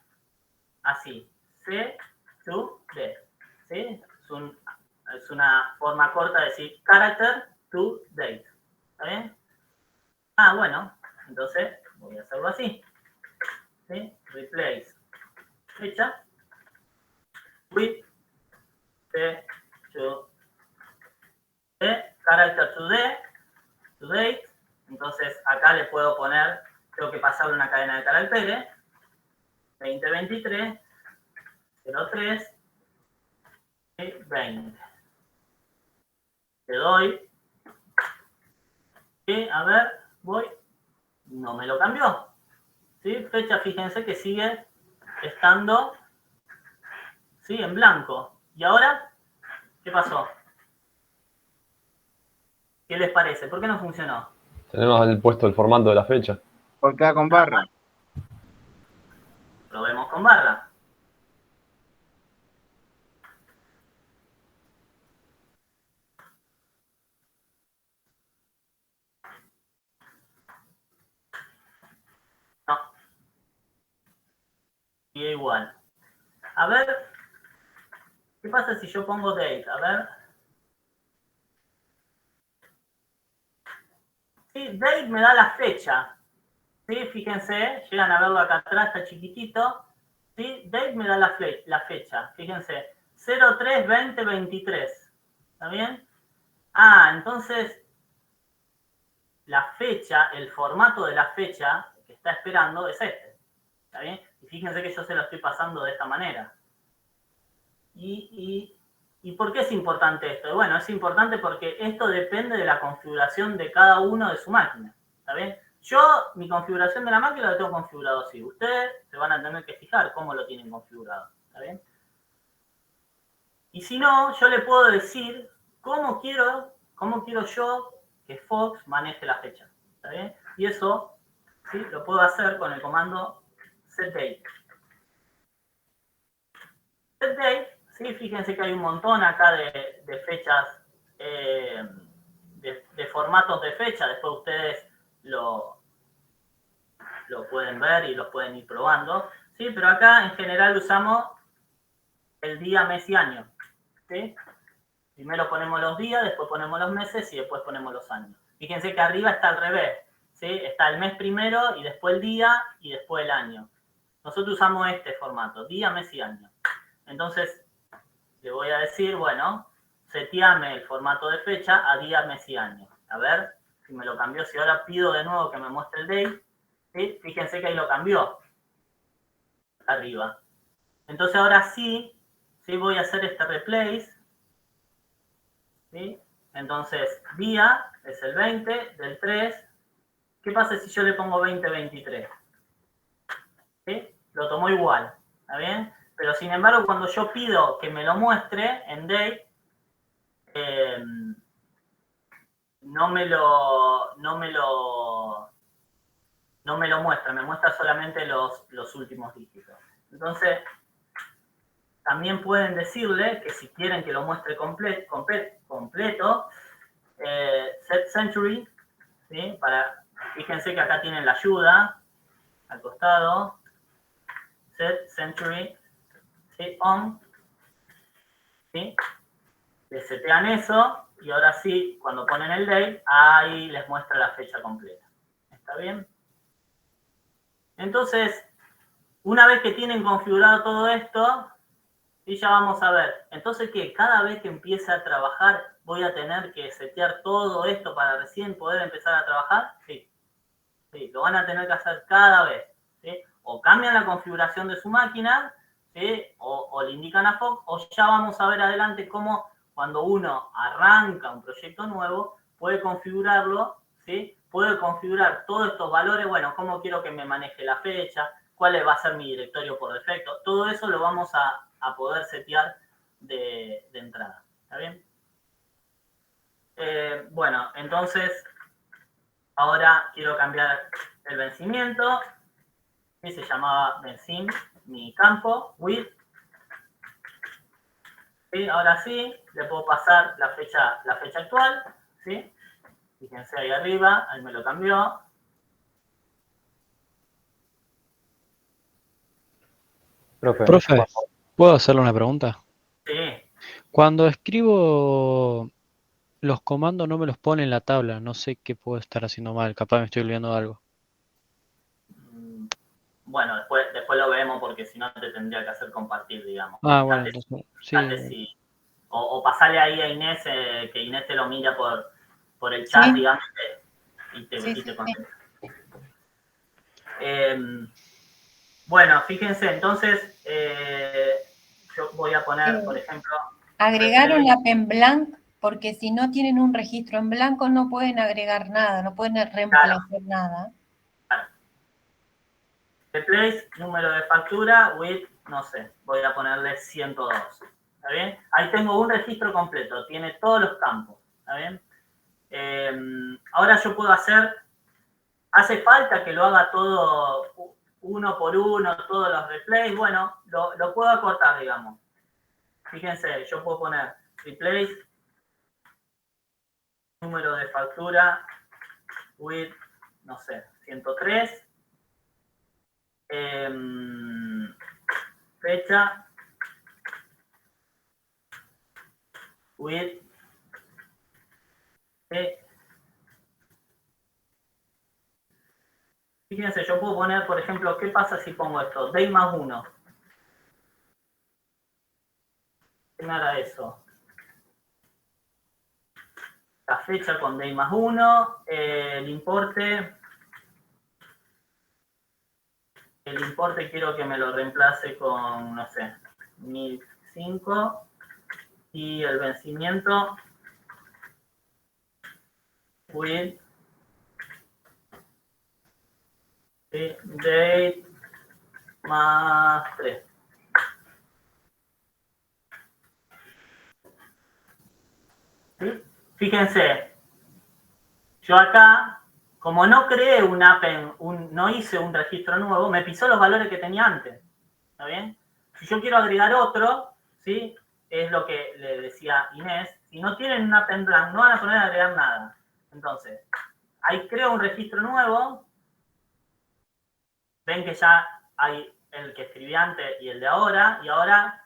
así, C2D, ¿sí? Es una forma corta de decir character to date. ¿Está bien? Ah, bueno, entonces voy a hacerlo así. ¿Sí? Replace fecha with character to date. Entonces acá le puedo poner, tengo que pasarle una cadena de caracteres. 2023, 03, y 20. Le doy. Y a ver, voy. No me lo cambió. ¿Sí? Fecha, fíjense que sigue estando, ¿sí? En blanco. ¿Y ahora? ¿Qué pasó? ¿Qué les parece? ¿Por qué no funcionó? Tenemos puesto el formato de la fecha. Porque queda con barra. Probemos con barra. No. Y igual. A ver, ¿qué pasa si yo pongo date? A ver. Sí, date me da la fecha. ¿Sí? Fíjense, llegan a verlo acá atrás, está chiquitito. ¿Sí? Date me da la fecha. Fíjense, 03-20-23. ¿Está bien? Ah, entonces la fecha, el formato de la fecha que está esperando es este. ¿Está bien? Y fíjense que yo se lo estoy pasando de esta manera. ¿Y por qué es importante esto? Bueno, es importante porque esto depende de la configuración de cada uno de su máquina. ¿Está bien? Yo, mi configuración de la máquina la tengo configurado así. Ustedes se van a tener que fijar cómo lo tienen configurado. ¿Está bien? Y si no, yo le puedo decir cómo quiero yo que Fox maneje la fecha. ¿Está bien? Y eso, ¿sí? Lo puedo hacer con el comando setDate. SetDate, ¿sí? Fíjense que hay un montón acá de fechas, de formatos de fecha. Después ustedes lo pueden ver y los pueden ir probando. ¿Sí? Pero acá en general usamos el día, mes y año. ¿Sí? Primero ponemos los días, después ponemos los meses y después ponemos los años. Fíjense que arriba está al revés. ¿Sí? Está el mes primero y después el día y después el año. Nosotros usamos este formato, día, mes y año. Entonces, le voy a decir, bueno, seteame el formato de fecha a día, mes y año. A ver si me lo cambió. Si ahora pido de nuevo que me muestre el date, ¿sí? Fíjense que ahí lo cambió. Arriba. Entonces ahora sí, voy a hacer este replace. ¿Sí? Entonces, día es el 20 del 3. ¿Qué pasa si yo le pongo 2023? ¿Sí? Lo tomó igual. ¿Está bien? Pero sin embargo, cuando yo pido que me lo muestre en date, no me lo muestra, me muestra solamente los últimos dígitos. Entonces, también pueden decirle que si quieren que lo muestre completo, set century, ¿sí? Fíjense que acá tienen la ayuda al costado, set century, ¿sí? On, ¿sí? Le setean eso y ahora sí, cuando ponen el date, ahí les muestra la fecha completa. ¿Está bien? Entonces, una vez que tienen configurado todo esto, y ya vamos a ver. Entonces, ¿qué? Cada vez que empiece a trabajar, ¿voy a tener que setear todo esto para recién poder empezar a trabajar? Sí. Sí, lo van a tener que hacer cada vez. ¿Sí? O cambian la configuración de su máquina, ¿sí? O le indican a Fox, o ya vamos a ver adelante cómo cuando uno arranca un proyecto nuevo, puede configurarlo, ¿sí? Puede configurar todos estos valores, bueno, cómo quiero que me maneje la fecha, cuál va a ser mi directorio por defecto. Todo eso lo vamos a poder setear de entrada. ¿Está bien? Bueno, entonces, ahora quiero cambiar el vencimiento. Que se llamaba vencim, mi campo, with. ¿Sí? Ahora sí, le puedo pasar la fecha actual. ¿Sí? Fíjense ahí arriba, ahí me lo cambió. Profe, ¿puedo hacerle una pregunta? Sí. Cuando escribo los comandos no me los pone en la tabla, no sé qué puedo estar haciendo mal, capaz me estoy olvidando de algo. Bueno, después lo vemos porque si no te tendría que hacer compartir, digamos. Ah, bueno, entonces, sí. O pasarle ahí a Inés, que Inés te lo mira por el chat, digamos, y te contesta. Bueno, fíjense, entonces, yo voy a poner, por ejemplo... Agregaron la pen blank, porque si no tienen un registro en blanco no pueden agregar nada, no pueden reemplazar nada. Claro. Replace, número de factura, with, no sé, voy a ponerle 102. ¿Está bien? Ahí tengo un registro completo, tiene todos los campos. ¿Está bien? Ahora yo puedo hacer, hace falta que lo haga todo uno por uno, todos los replays, bueno, lo puedo acortar, digamos. Fíjense, yo puedo poner replace, número de factura, with, no sé, 103, fecha, with, fíjense, yo puedo poner, por ejemplo, ¿qué pasa si pongo esto? Day más 1. ¿Qué me hará eso? La fecha con day más 1, el importe quiero que me lo reemplace con, no sé, 1005 y el vencimiento with date más 3. ¿Sí? Fíjense, yo acá, como no creé un append, no hice un registro nuevo, me pisó los valores que tenía antes. ¿Está bien? Si yo quiero agregar otro, ¿sí? Es lo que le decía Inés, si no tienen un append blank, no van a poner a agregar nada. Entonces, ahí creo un registro nuevo. Ven que ya hay el que escribí antes y el de ahora. Y ahora,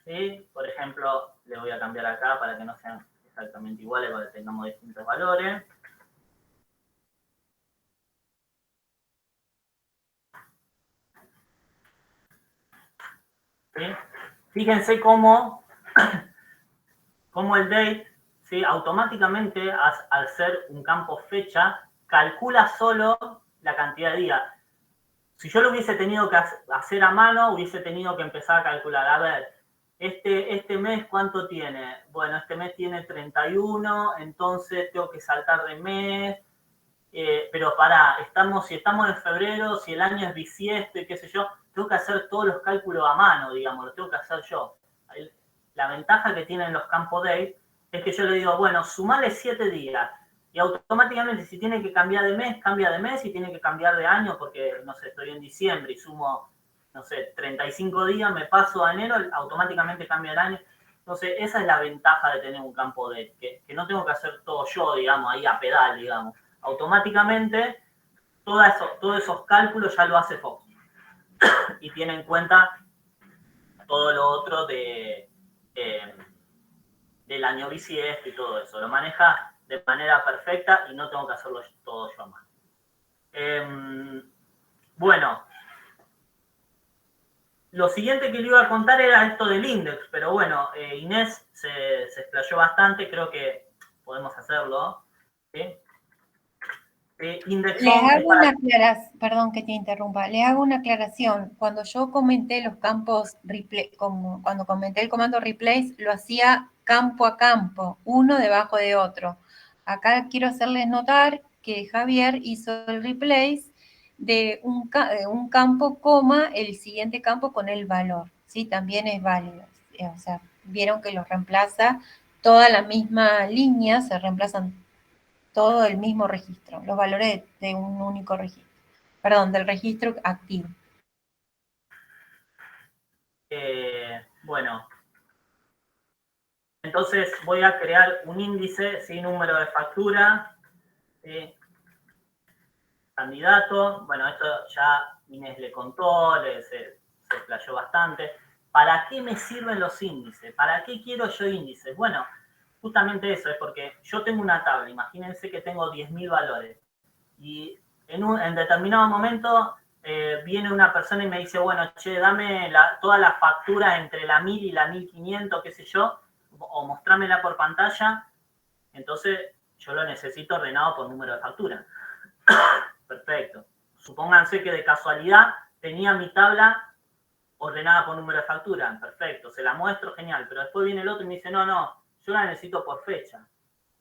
¿sí? Por ejemplo, le voy a cambiar acá para que no sean exactamente iguales, para que tengamos distintos valores. ¿Sí? Fíjense cómo el date, ¿sí? Automáticamente, al ser un campo fecha, calcula solo la cantidad de días. Si yo lo hubiese tenido que hacer a mano, hubiese tenido que empezar a calcular. A ver, este mes, ¿cuánto tiene? Bueno, este mes tiene 31, entonces tengo que saltar de mes. Pero si estamos en febrero, si el año es bisiesto y qué sé yo, tengo que hacer todos los cálculos a mano, digamos, lo tengo que hacer yo. La ventaja que tienen los campos date es que yo le digo, bueno, sumale 7 días. Y automáticamente, si tiene que cambiar de mes, cambia de mes. Si tiene que cambiar de año, porque, no sé, estoy en diciembre y sumo, no sé, 35 días, me paso a enero, automáticamente cambia el año. Entonces, esa es la ventaja de tener un campo date, que no tengo que hacer todo yo, digamos, ahí a pedal, digamos. Automáticamente, todos esos cálculos ya lo hace Fox. Y tiene en cuenta todo lo otro del año bisiesto y todo eso. Lo maneja de manera perfecta y no tengo que hacerlo todo yo a mano. Bueno, lo siguiente que le iba a contar era esto del index, pero bueno, Inés se explayó bastante, creo que podemos hacerlo. ¿Sí? Les hago una aclaración, perdón que te interrumpa, les hago una aclaración. Cuando yo comenté los campos, cuando comenté el comando replace, lo hacía campo a campo, uno debajo de otro. Acá quiero hacerles notar que Javier hizo el replace de un campo, coma, el siguiente campo con el valor, ¿sí? También es válido. O sea, vieron que los reemplaza toda la misma línea, se reemplazan todo el mismo registro, los valores de un único registro, perdón, del registro activo. Bueno, entonces voy a crear un índice sin número de factura, ¿sí? Candidato, bueno, esto ya Inés le contó, se explayó bastante. ¿Para qué me sirven los índices? ¿Para qué quiero yo índices? Bueno, justamente eso, es porque yo tengo una tabla, imagínense que tengo 10.000 valores, y en determinado momento viene una persona y me dice, bueno, che, dame toda la factura entre la 1000 y la 1500, qué sé yo, o mostrámela por pantalla. Entonces yo lo necesito ordenado por número de factura. Perfecto. Supónganse que de casualidad tenía mi tabla ordenada por número de factura. Perfecto, se la muestro, genial. Pero después viene el otro y me dice, no, yo la necesito por fecha.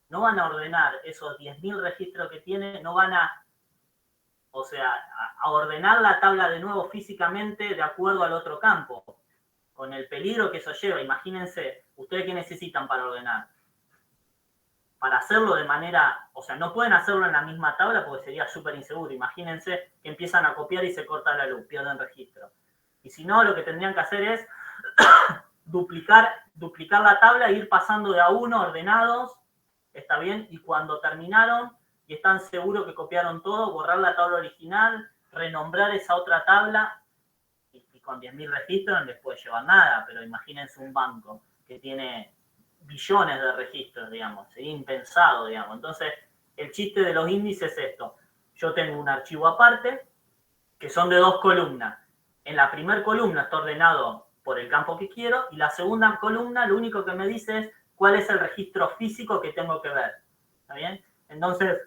No van a ordenar esos 10.000 registros que tiene, no van a, o sea, a ordenar la tabla de nuevo físicamente de acuerdo al otro campo. Con el peligro que eso lleva. Imagínense, ¿ustedes qué necesitan para ordenar? Para hacerlo de manera, o sea, no pueden hacerlo en la misma tabla porque sería súper inseguro. Imagínense que empiezan a copiar y se corta la luz, pierden registro. Y si no, lo que tendrían que hacer es duplicar la tabla e ir pasando de a uno ordenados, ¿está bien? Y cuando terminaron y están seguros que copiaron todo, borrar la tabla original, renombrar esa otra tabla, y con 10.000 registros no les puede llevar nada, pero imagínense un banco que tiene billones de registros, digamos, sería impensado, digamos. Entonces, el chiste de los índices es esto. Yo tengo un archivo aparte, que son de 2 columnas. En la primera columna está ordenado por el campo que quiero, y la segunda columna lo único que me dice es cuál es el registro físico que tengo que ver. ¿Está bien? Entonces,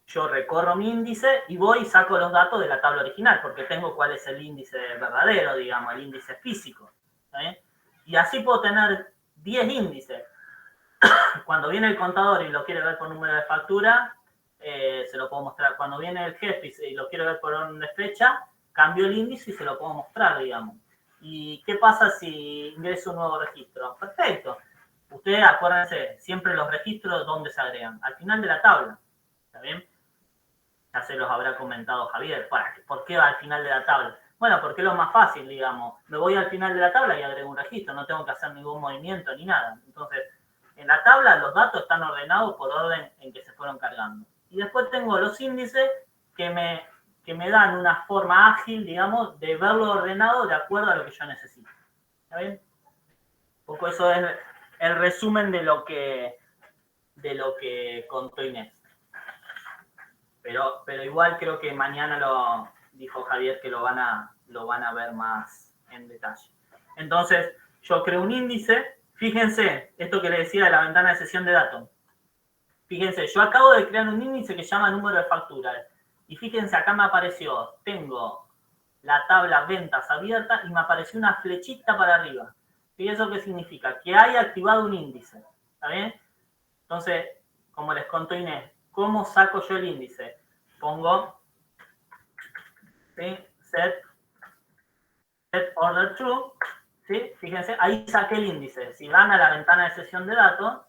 yo recorro mi índice y voy y saco los datos de la tabla original, porque tengo cuál es el índice verdadero, digamos, el índice físico. ¿Está bien? Y así puedo tener 10 índices. Cuando viene el contador y lo quiere ver por número de factura, se lo puedo mostrar. Cuando viene el jefe y lo quiere ver por orden de fecha, cambio el índice y se lo puedo mostrar, digamos. ¿Y qué pasa si ingreso un nuevo registro? Perfecto. Ustedes acuérdense, siempre los registros, ¿dónde se agregan? Al final de la tabla. ¿Está bien? Ya se los habrá comentado Javier. ¿Por qué va al final de la tabla? Bueno, porque es lo más fácil, digamos. Me voy al final de la tabla y agrego un registro. No tengo que hacer ningún movimiento ni nada. Entonces, en la tabla los datos están ordenados por orden en que se fueron cargando. Y después tengo los índices que me dan una forma ágil, digamos, de verlo ordenado de acuerdo a lo que yo necesito. ¿Está bien? Un poco eso es el resumen de lo que contó Inés. Pero igual creo que mañana lo dijo Javier que lo van a ver más en detalle. Entonces, yo creo un índice. Fíjense, esto que les decía de la ventana de sesión de datos. Fíjense, yo acabo de crear un índice que se llama número de factura. Y fíjense, acá me apareció, tengo la tabla ventas abierta y me apareció una flechita para arriba. ¿Y eso qué significa? Que hay activado un índice. ¿Está bien? Entonces, como les contó Inés, ¿cómo saco yo el índice? Pongo, ¿sí? set order true, ¿sí? Fíjense, ahí saqué el índice. Si van a la ventana de sesión de datos,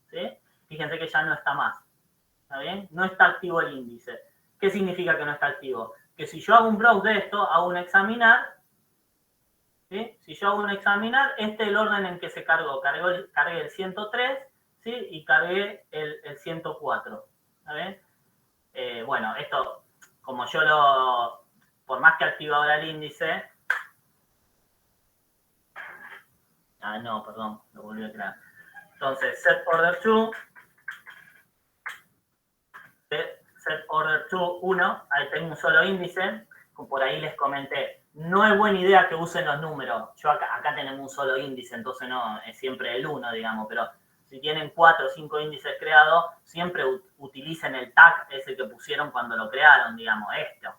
¿sí? Fíjense que ya no está más. ¿Está bien? No está activo el índice. ¿Qué significa que no está activo? Que si yo hago un browse de esto, hago un examinar, ¿sí? Si yo hago un examinar, este es el orden en que se cargó. Cargué el 103, ¿sí? Y cargué el 104. ¿Está bien? Bueno, esto, como yo por más que active ahora el índice, no, perdón, lo volví a crear. Entonces, set order to, set order to 1, ahí tengo un solo índice, por ahí les comenté, no es buena idea que usen los números, acá tenemos un solo índice, entonces no, es siempre el 1, digamos, pero si tienen 4 o 5 índices creados, siempre utilicen el tag ese que pusieron cuando lo crearon, digamos, esto.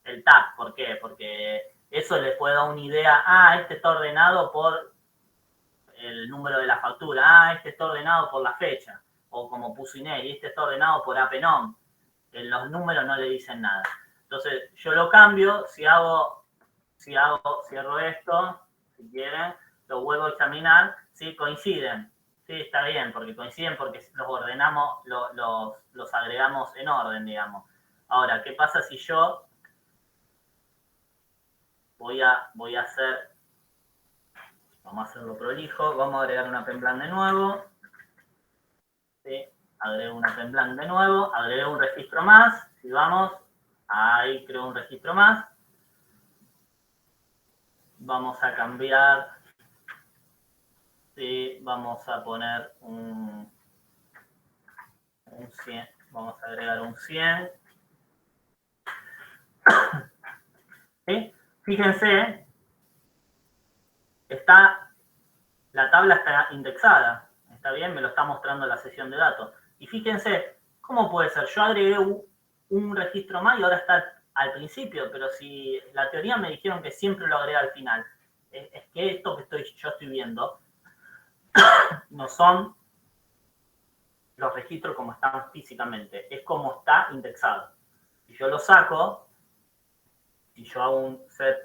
El tag, ¿por qué? Porque eso les puede dar una idea, este está ordenado por el número de la factura, este está ordenado por la fecha, o como puso Inés, y este está ordenado por APNOM. Los números no le dicen nada. Entonces, yo lo cambio, cierro esto, si quieren, lo vuelvo a examinar, ¿sí? Coinciden. Sí, está bien, porque coinciden porque los ordenamos, los agregamos en orden, digamos. Ahora, ¿qué pasa si yo voy a hacer, vamos a hacerlo prolijo, vamos a agregar una Penplan de nuevo, ¿sí? Agrego una Penplan de nuevo, agrego un registro más, si vamos, ahí creo un registro más, vamos a cambiar, ¿sí? Vamos a poner un 100, vamos a agregar un 100, ¿sí? Fíjense, la tabla está indexada, ¿está bien? Me lo está mostrando la sesión de datos. Y fíjense, ¿cómo puede ser? Yo agregué un registro más y ahora está al principio, pero si la teoría me dijeron que siempre lo agrega al final. Es que esto que yo estoy viendo no son los registros como están físicamente, es como está indexado. Si yo lo saco, si yo hago un set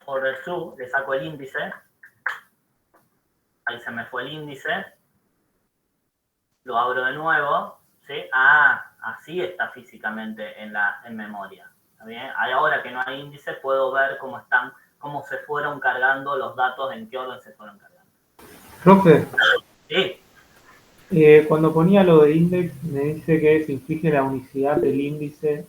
order to, le saco el índice, ahí se me fue el índice, lo abro de nuevo, ¿sí? Ah, así está físicamente en memoria. ¿Está bien? Ahora que no hay índice, puedo ver cómo se fueron cargando los datos, en qué orden se fueron cargando. Profe, Sí. Cuando ponía lo de index, me dice que se inflige la unicidad del índice.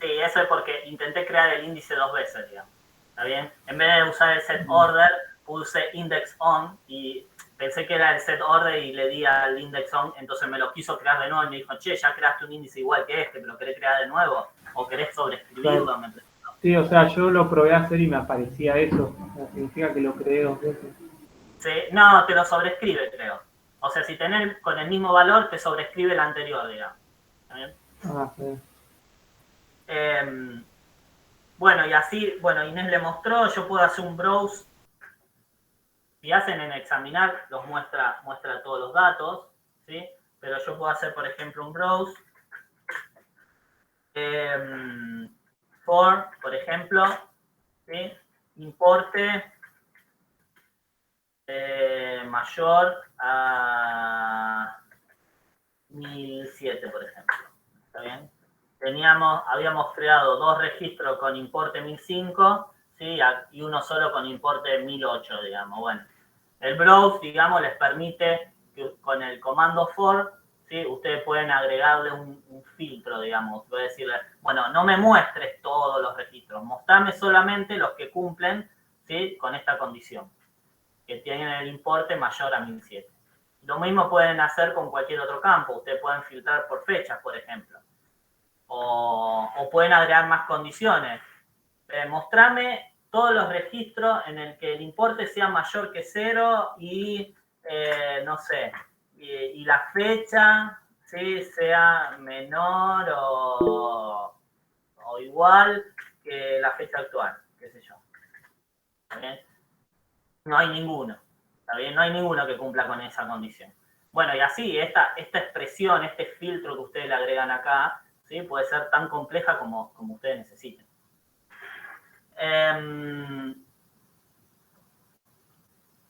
Sí, eso es porque intenté crear el índice 2 veces, digamos. ¿Está bien? En vez de usar el set order, puse index on y pensé que era el set order y le di al index on, entonces me lo quiso crear de nuevo y me dijo, che, ya creaste un índice igual que este, pero ¿querés crear de nuevo? ¿O querés sobreescribirlo? Claro. Sí, o sea, yo lo probé a hacer y me aparecía eso. O sea, significa que lo creé 2 veces. Sí, no, te lo sobrescribe, creo. O sea, si tenés con el mismo valor, te sobrescribe el anterior, digamos. ¿Está bien? Ah, sí. Bueno, y así, bueno, Inés le mostró, yo puedo hacer un browse. Si hacen en examinar, los muestra todos los datos, ¿sí? Pero yo puedo hacer, por ejemplo, un browse. For, por ejemplo, ¿sí? Importe mayor a 1007, por ejemplo. ¿Está bien? Habíamos creado 2 registros con importe 1005, ¿sí? Y uno solo con importe 1008, digamos. Bueno, el browse, digamos, les permite que con el comando for, ¿sí? Ustedes pueden agregarle un filtro, digamos. Puede decirle, bueno, no me muestres todos los registros, mostrame solamente los que cumplen, ¿sí? Con esta condición, que tienen el importe mayor a 1007. Lo mismo pueden hacer con cualquier otro campo. Ustedes pueden filtrar por fechas, por ejemplo. O pueden agregar más condiciones. Mostrame todos los registros en el que el importe sea mayor que 0 y, no sé, y la fecha, ¿sí? Sea menor o igual que la fecha actual, qué sé yo. ¿Está bien? No hay ninguno. ¿Está bien? No hay ninguno que cumpla con esa condición. Bueno, y así, esta expresión, este filtro que ustedes le agregan acá, ¿sí? Puede ser tan compleja como ustedes necesiten.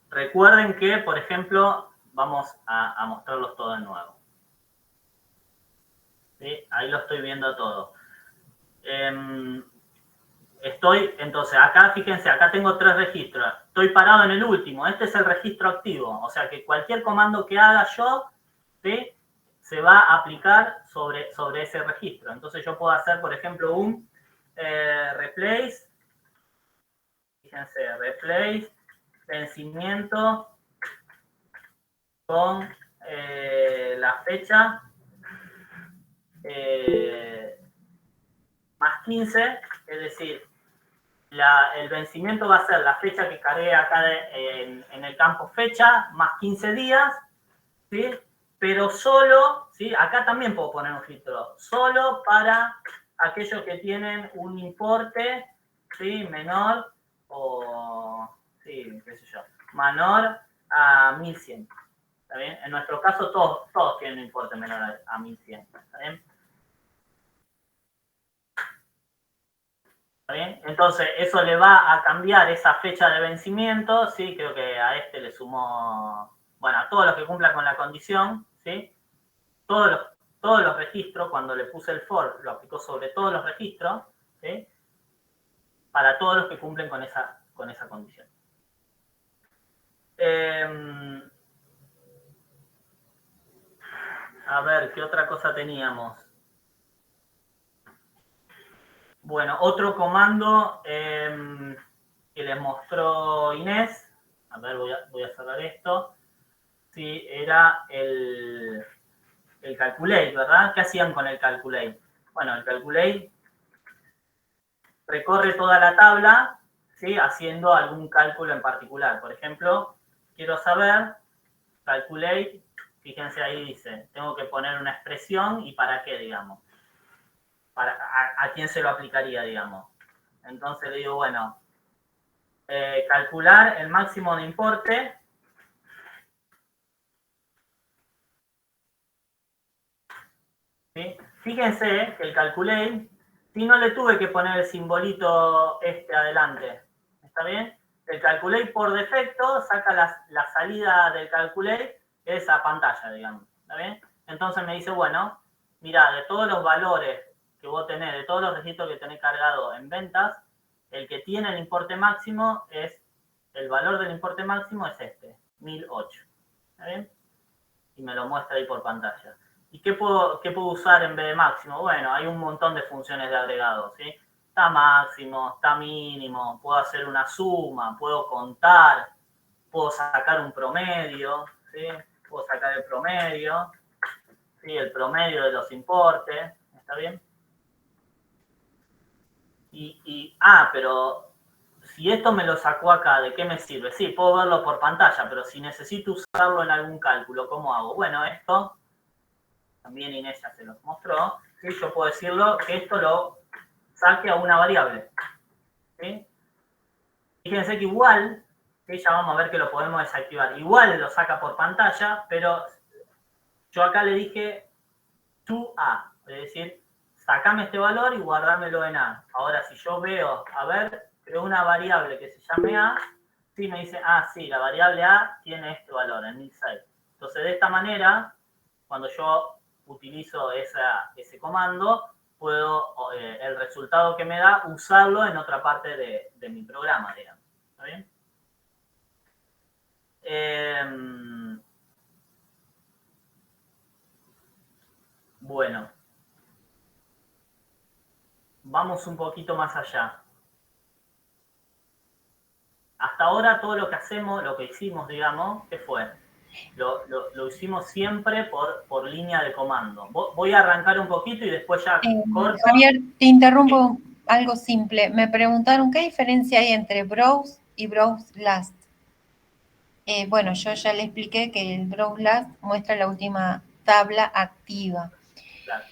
Recuerden que, por ejemplo, vamos a mostrarlos todos de nuevo. ¿Sí? Ahí lo estoy viendo todo. Entonces, acá, fíjense, acá tengo 3 registros. Estoy parado en el último. Este es el registro activo. O sea que cualquier comando que haga yo, ¿sí? Se va a aplicar sobre ese registro. Entonces yo puedo hacer, por ejemplo, un replace. Fíjense, replace, vencimiento con la fecha más 15, es decir, el vencimiento va a ser la fecha que cargué acá en el campo fecha, más 15 días, ¿sí? Pero solo, ¿sí? Acá también puedo poner un filtro, solo para aquellos que tienen un importe, ¿sí? Menor o, sí, qué sé yo, menor a 1100. ¿Está bien? En nuestro caso todos tienen un importe menor a 1100. ¿Está bien? ¿Está bien? Entonces, eso le va a cambiar esa fecha de vencimiento, ¿sí? Creo que a este le sumó, bueno, a todos los que cumplan con la condición, ¿sí? Todos los registros, cuando le puse el for, lo aplicó sobre todos los registros, ¿sí? Para todos los que cumplen con esa condición. A ver, ¿qué otra cosa teníamos? Bueno, otro comando que les mostró Inés, a ver, voy a cerrar esto, sí, era el calculate, ¿verdad? ¿Qué hacían con el calculate? Bueno, el calculate recorre toda la tabla, ¿sí? Haciendo algún cálculo en particular. Por ejemplo, quiero saber, calculate, fíjense ahí dice, tengo que poner una expresión y para qué, digamos. ¿A quién se lo aplicaría, digamos? Entonces le digo, bueno, calcular el máximo de importe. ¿Sí? Fíjense que el calculate, si no le tuve que poner el simbolito adelante, ¿está bien? El calculate por defecto saca la salida del calculate, que es a pantalla, digamos, ¿está bien? Entonces me dice, bueno, mira, de todos los valores que vos tenés, de todos los registros que tenés cargado en ventas, el que tiene el importe máximo el valor del importe máximo es 1008, ¿está bien? Y me lo muestra ahí por pantalla. ¿Y qué puedo usar en vez de máximo? Bueno, hay un montón de funciones de agregado, ¿sí? Está máximo, está mínimo, puedo hacer una suma, puedo contar, puedo sacar un promedio, ¿sí? Puedo sacar el promedio, ¿sí? El promedio de los importes, ¿está bien? Pero si esto me lo sacó acá, ¿de qué me sirve? Sí, puedo verlo por pantalla, pero si necesito usarlo en algún cálculo, ¿cómo hago? Bueno, esto también Inés ya se los mostró, ¿sí? Yo puedo decirlo que esto lo saque a una variable, ¿sí? Fíjense que igual, ¿sí? Ya vamos a ver que lo podemos desactivar, igual lo saca por pantalla, pero yo acá le dije to A, es decir, sacame este valor y guardámelo en A. Ahora, si yo veo, a ver, creo una variable que se llame A, sí me dice, sí, la variable A tiene este valor en inside. Entonces, de esta manera, cuando yo utilizo ese comando, puedo, el resultado que me da, usarlo en otra parte de mi programa, digamos. ¿Está bien? Bueno. Vamos un poquito más allá. Hasta ahora todo lo que hacemos, lo que hicimos, digamos, ¿qué fue? Lo hicimos siempre por línea de comando. Voy a arrancar un poquito y después ya corto. Javier, te interrumpo algo simple. Me preguntaron qué diferencia hay entre browse y browse last. Bueno, yo ya le expliqué que el browse last muestra la última tabla activa. Claro.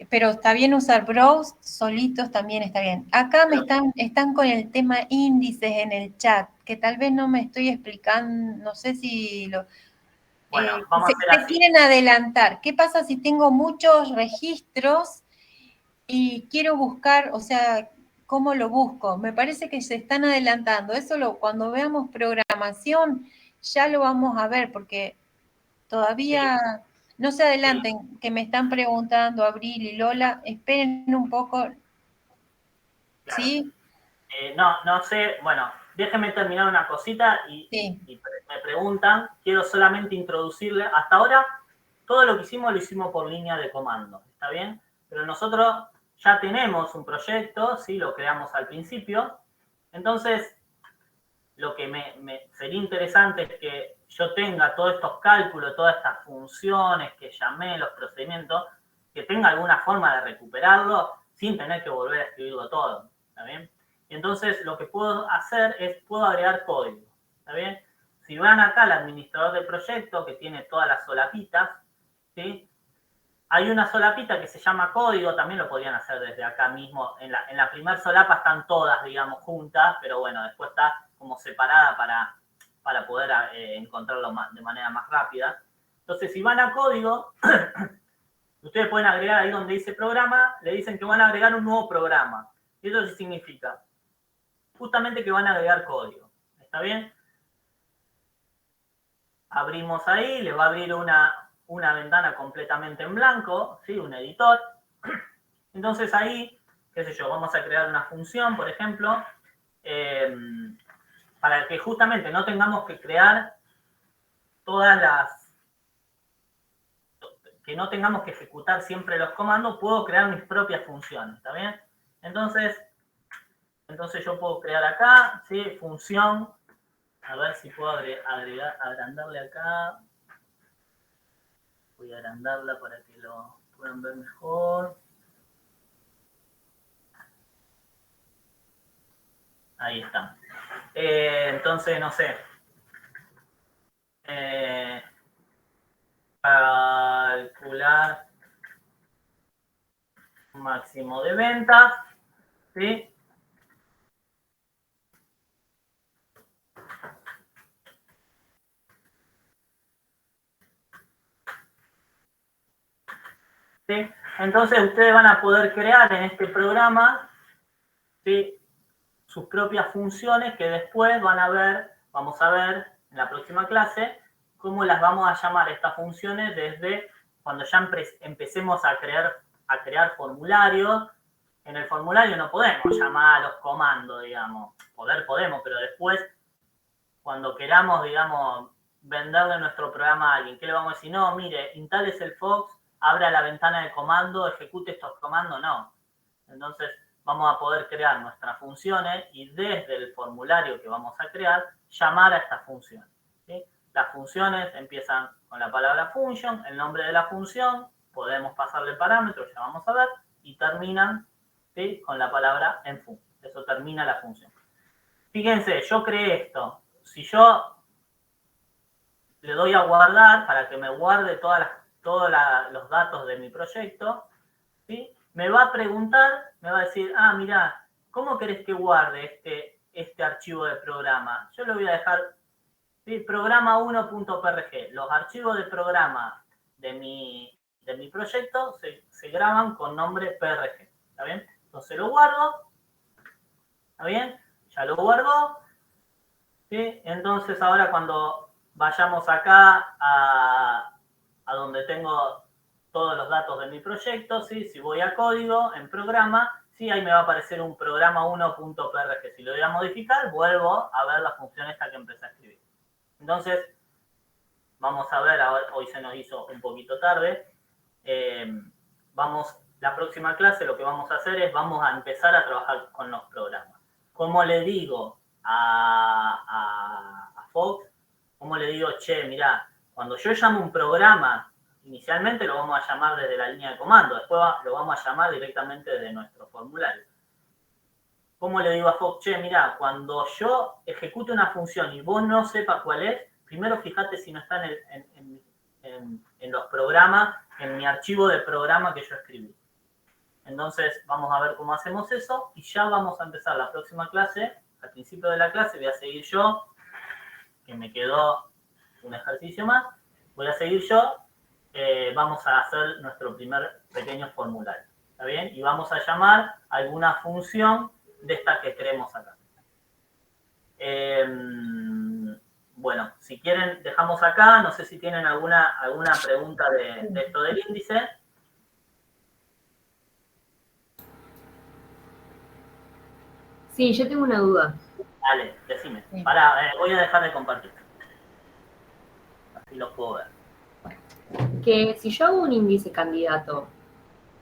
Pero está bien usar browse solitos, también está bien. Acá me están con el tema índices en el chat, que tal vez no me estoy explicando, no sé si lo... Bueno, vamos a hacer así. Quieren adelantar. ¿Qué pasa si tengo muchos registros y quiero buscar, o sea, cómo lo busco? Me parece que se están adelantando. Eso cuando veamos programación ya lo vamos a ver, porque todavía... Sí. No se adelanten, que me están preguntando Abril y Lola, esperen un poco. Claro. ¿Sí? No sé, bueno, déjenme terminar una cosita y me preguntan, quiero solamente introducirle, hasta ahora todo lo que hicimos lo hicimos por línea de comando, ¿está bien? Pero nosotros ya tenemos un proyecto, ¿sí? Lo creamos al principio, entonces lo que me sería interesante es que yo tenga todos estos cálculos, todas estas funciones que llamé, los procedimientos, que tenga alguna forma de recuperarlo sin tener que volver a escribirlo todo, ¿está bien? Y entonces lo que puedo hacer es, puedo agregar código, ¿está bien? Si van acá al administrador del proyecto, que tiene todas las solapitas, ¿sí? Hay una solapita que se llama código, también lo podrían hacer desde acá mismo. En la primera solapa están todas, digamos, juntas, pero bueno, después está como separada para poder encontrarlo de manera más rápida. Entonces, si van a código, ustedes pueden agregar ahí donde dice programa, le dicen que van a agregar un nuevo programa. ¿Y eso qué significa? Justamente que van a agregar código. ¿Está bien? Abrimos ahí, le va a abrir una ventana completamente en blanco, ¿sí? Un editor. Entonces ahí, qué sé yo, vamos a crear una función, por ejemplo, para que justamente no tengamos que crear que no tengamos que ejecutar siempre los comandos, puedo crear mis propias funciones, ¿está bien? Entonces yo puedo crear acá, ¿sí? Función, a ver si puedo agrandarle acá. Voy a agrandarla para que lo puedan ver mejor. Ahí está. Entonces, no sé. Calcular máximo de ventas, ¿sí? ¿Sí? Entonces ustedes van a poder crear en este programa, ¿sí?, sus propias funciones que después vamos a ver en la próxima clase cómo las vamos a llamar estas funciones desde cuando ya empecemos a crear formularios. En el formulario no podemos llamar a los comandos, digamos. Podemos, pero después, cuando queramos, digamos, venderle nuestro programa a alguien, ¿qué le vamos a decir? No, mire, instales el Fox, abra la ventana de comando, ejecute estos comandos, no. Entonces, vamos a poder crear nuestras funciones y desde el formulario que vamos a crear, llamar a estas funciones, ¿sí? Las funciones empiezan con la palabra function, el nombre de la función, podemos pasarle parámetros, ya vamos a ver, y terminan, ¿sí?, con la palabra enfunc. Eso termina la función. Fíjense, yo creé esto. Si yo le doy a guardar para que me guarde todos los datos de mi proyecto, ¿sí?, me va a preguntar, me va a decir, mira, ¿cómo querés que guarde este archivo de programa? Yo le voy a dejar, ¿sí?, programa1.prg. Los archivos de programa de mi proyecto se graban con nombre PRG. ¿Está bien? Entonces lo guardo. ¿Está bien? Ya lo guardo. ¿Sí? Entonces ahora cuando vayamos acá a donde tengo todos los datos de mi proyecto, ¿sí?, si voy a código, en programa, ¿sí?, ahí me va a aparecer un programa1.prg. Si lo voy a modificar, vuelvo a ver la función esta que empecé a escribir. Entonces, vamos a ver, hoy se nos hizo un poquito tarde. La próxima clase lo que vamos a hacer es, vamos a empezar a trabajar con los programas. ¿Cómo le digo a Fox? ¿Cómo le digo, che, mirá, cuando yo llamo un programa, inicialmente lo vamos a llamar desde la línea de comando, después lo vamos a llamar directamente desde nuestro formulario. ¿Cómo le digo a Fox? Che, mirá, cuando yo ejecute una función y vos no sepas cuál es, primero fíjate si no está en los programas, en mi archivo de programa que yo escribí. Entonces, vamos a ver cómo hacemos eso y ya vamos a empezar la próxima clase. Al principio de la clase voy a seguir yo, que me quedó un ejercicio más. Voy a seguir yo. Vamos a hacer nuestro primer pequeño formulario. ¿Está bien? Y vamos a llamar alguna función de estas que queremos acá. Bueno, si quieren, dejamos acá. No sé si tienen alguna pregunta de esto del índice. Sí, yo tengo una duda. Dale, decime. Sí. Pará, voy a dejar de compartir. Así los puedo ver. Que si yo hago un índice candidato,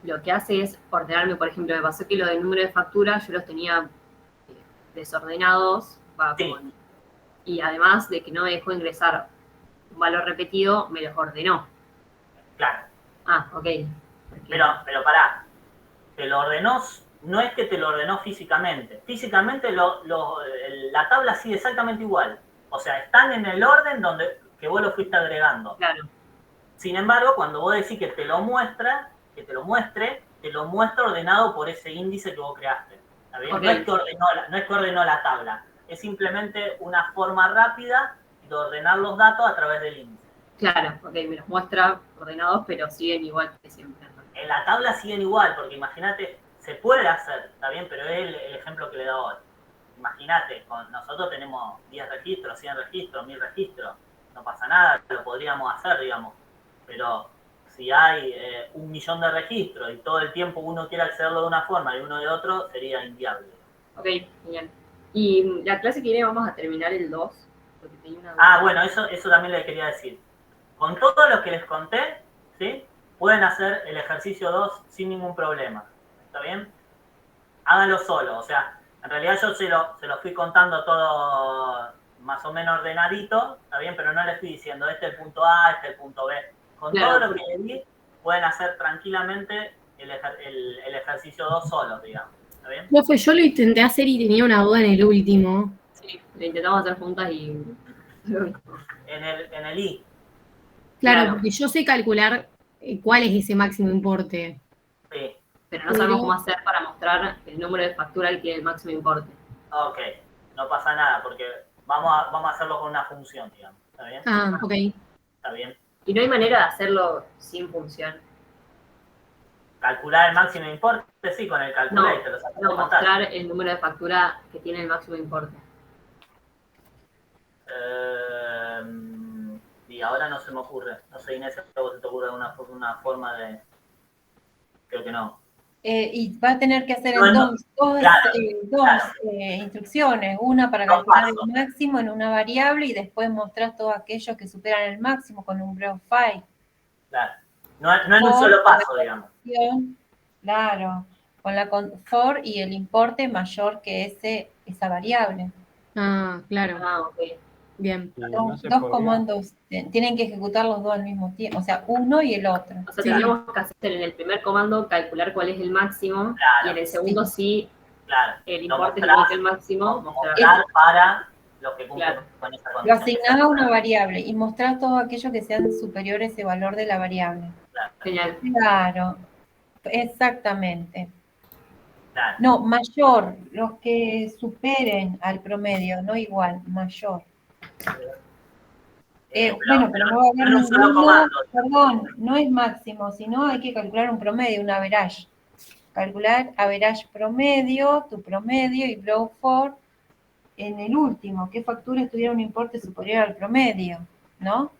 lo que hace es ordenarme, por ejemplo, me pasó que lo del número de factura yo los tenía desordenados. Sí. Y además de que no me dejó ingresar un valor repetido, me los ordenó. Claro. Ok. Pero pará. Te lo ordenó, no es que te lo ordenó físicamente. Físicamente la tabla sigue exactamente igual. O sea, están en el orden que vos lo fuiste agregando. Claro. Sin embargo, cuando vos decís que te lo muestre, te lo muestra ordenado por ese índice que vos creaste. ¿Está bien? Okay. No es que ordenó la tabla. Es simplemente una forma rápida de ordenar los datos a través del índice. Claro, me los muestra ordenados, pero siguen igual que siempre. En la tabla siguen igual, porque imagínate, se puede hacer, está bien, pero es el ejemplo que le he dado hoy. Imagínate, nosotros tenemos 10 registros, 100 registros, 1000 registros, no pasa nada, lo podríamos hacer, digamos, pero si hay 1.000.000 de registros y todo el tiempo uno quiere accederlo de una forma y uno de otro, sería inviable. Ok, genial. Y la clase que viene vamos a terminar el 2, porque tenía una duda. Bueno, eso también les quería decir. Con todo lo que les conté, ¿sí? Pueden hacer el ejercicio 2 sin ningún problema, ¿está bien? Háganlo solo, o sea, en realidad yo se lo fui contando todo más o menos ordenadito, ¿está bien? Pero no les estoy diciendo, este es el punto A, este es el punto B. Con Claro. todo lo que les di, pueden hacer tranquilamente el ejercicio 2 solos, digamos, ¿está bien? Profe, yo lo intenté hacer y tenía una duda en el último. Sí, lo intentamos hacer juntas y... En el I. Claro, porque yo sé calcular cuál es ese máximo importe. Sí. Pero no sabemos cómo hacer para mostrar el número de factura que tiene el máximo importe. Ok, no pasa nada, porque vamos a hacerlo con una función, digamos, ¿está bien? Ah, ok. Está bien. Y no hay manera de hacerlo sin función. Calcular el máximo importe, sí, con el calculator. No, mostrar el número de factura que tiene el máximo importe. Y ahora no se me ocurre. No sé, Inés, si a vos se te ocurre una forma de... Creo que no. Y va a tener que hacer Bueno, dos instrucciones, una para calcular el máximo en una variable y después mostrar todos aquellos que superan el máximo con un break file. Claro, no en un solo paso, digamos. Claro, con la for y el importe mayor que esa variable. Ah, claro. Ok. Bien. Dos comandos tienen que ejecutar los dos al mismo tiempo, o sea, uno y el otro. O sea, tendríamos que hacer en el primer comando calcular cuál es el máximo, y en el segundo sí, el importe es igual que el máximo. Mostrar para los que cumplen con esa condición. Lo asignás a una variable y mostrar todo aquello que sean superiores a ese valor de la variable. Genial. Claro, exactamente. Claro. No, mayor, los que superen al promedio, no igual, mayor. Bueno, pero no va a haber ninguno, perdón, no es máximo, sino hay que calcular un promedio, un average. Calcular average promedio, tu promedio y blow for en el último, qué facturas tuvieron un importe superior al promedio, ¿no?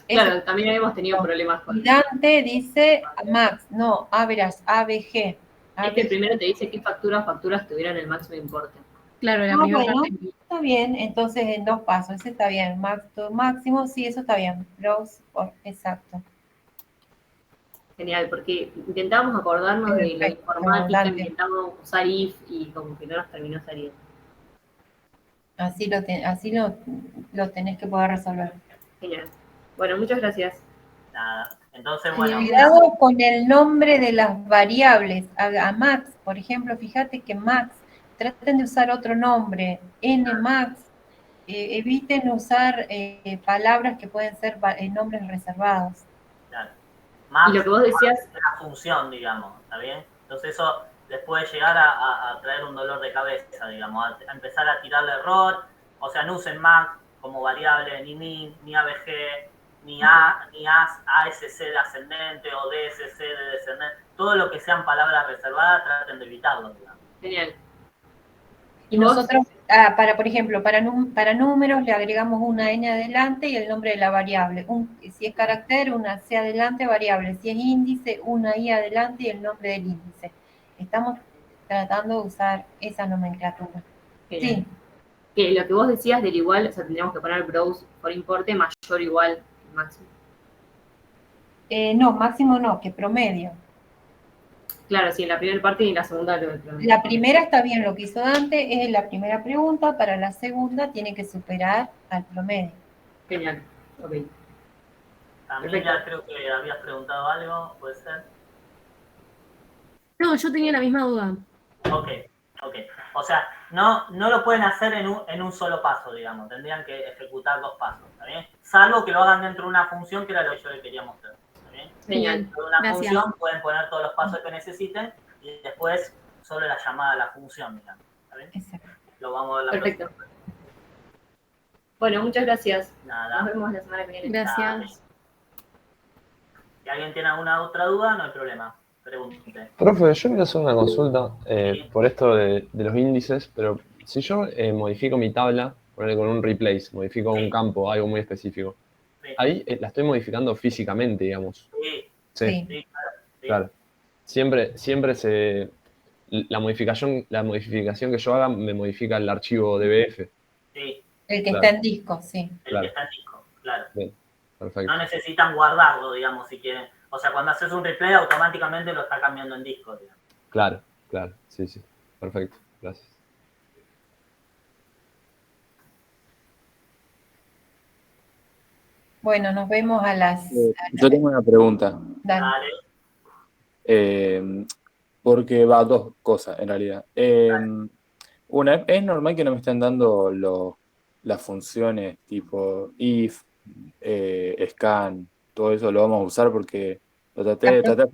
Claro, también hemos tenido problemas con... Y Dante dice max, no, average, ABG. Este primero te dice qué facturas tuvieron el máximo importe. Claro, la primera Bueno, parte. está bien, entonces en dos pasos, ese está bien, máximo, sí, eso está bien, exacto. Genial, porque intentábamos acordarnos de la informática, Dante. intentamos usar if y como que no nos terminó saliendo. Así lo tenés que poder resolver. Genial. Bueno, muchas gracias. Nada. Entonces, bueno. Cuidado con el nombre de las variables. A Max, por ejemplo, fíjate que Max, traten de usar otro nombre, Nmax. Eviten usar palabras que pueden ser nombres reservados. Claro. Max, y lo que vos decías... es una función, digamos, ¿está bien? Entonces eso les puede llegar a traer un dolor de cabeza, digamos, a empezar a tirarle error. O sea, no usen Max como variable, ni min, ni ABG, ni ASC de ascendente o DSC de descendente. Todo lo que sean palabras reservadas, traten de evitarlo, digamos. Genial. Y nosotros, por ejemplo, para números le agregamos una N adelante y el nombre de la variable. Si es carácter, una C adelante, variable. Si es índice, una I adelante y el nombre del índice. Estamos tratando de usar esa nomenclatura. Genial. Sí. Que lo que vos decías del igual, o sea, tendríamos que poner browse por importe mayor o igual que máximo. No, máximo no, que promedio. Claro, sí, en la primera parte y en la segunda lo del promedio. La primera está bien, lo que hizo Dante es la primera pregunta, para la segunda tiene que superar al promedio. Genial, ok. Camila, creo que habías preguntado algo, ¿puede ser? No, yo tenía la misma duda. Ok. O sea, no lo pueden hacer en un solo paso, digamos. Tendrían que ejecutar dos pasos, ¿está bien? Salvo que lo hagan dentro de una función, que era lo que yo les quería mostrar, ¿está bien? Genial. Dentro de una Gracias. función pueden poner todos los pasos que necesiten y después solo la llamada a la función, digamos, ¿está bien? Exacto. Lo vamos a ver la Perfecto. próxima. Bueno, muchas gracias. Nada. Nos vemos la semana que viene. Gracias. Si alguien tiene alguna otra duda, no hay problema. Pregunte. Profe, yo quiero hacer una consulta por esto de los índices, pero si yo modifico mi tabla, ponerle con un replace, modifico un campo, algo muy específico, ahí la estoy modificando físicamente, digamos. Sí, Sí, claro. Siempre la modificación que yo haga me modifica el archivo DBF. Sí. El que está en disco, sí. El que está en disco, claro. Bien, perfecto. No necesitan guardarlo, digamos, si quieren. O sea, cuando haces un replay, automáticamente lo está cambiando en disco, digamos. Claro, sí. Perfecto, gracias. Bueno, nos vemos a las... Yo tengo una pregunta. Dale. Porque va, dos cosas en realidad. Una, es normal que no me estén dando las funciones tipo if, scan, todo eso lo vamos a usar porque lo traté de hacer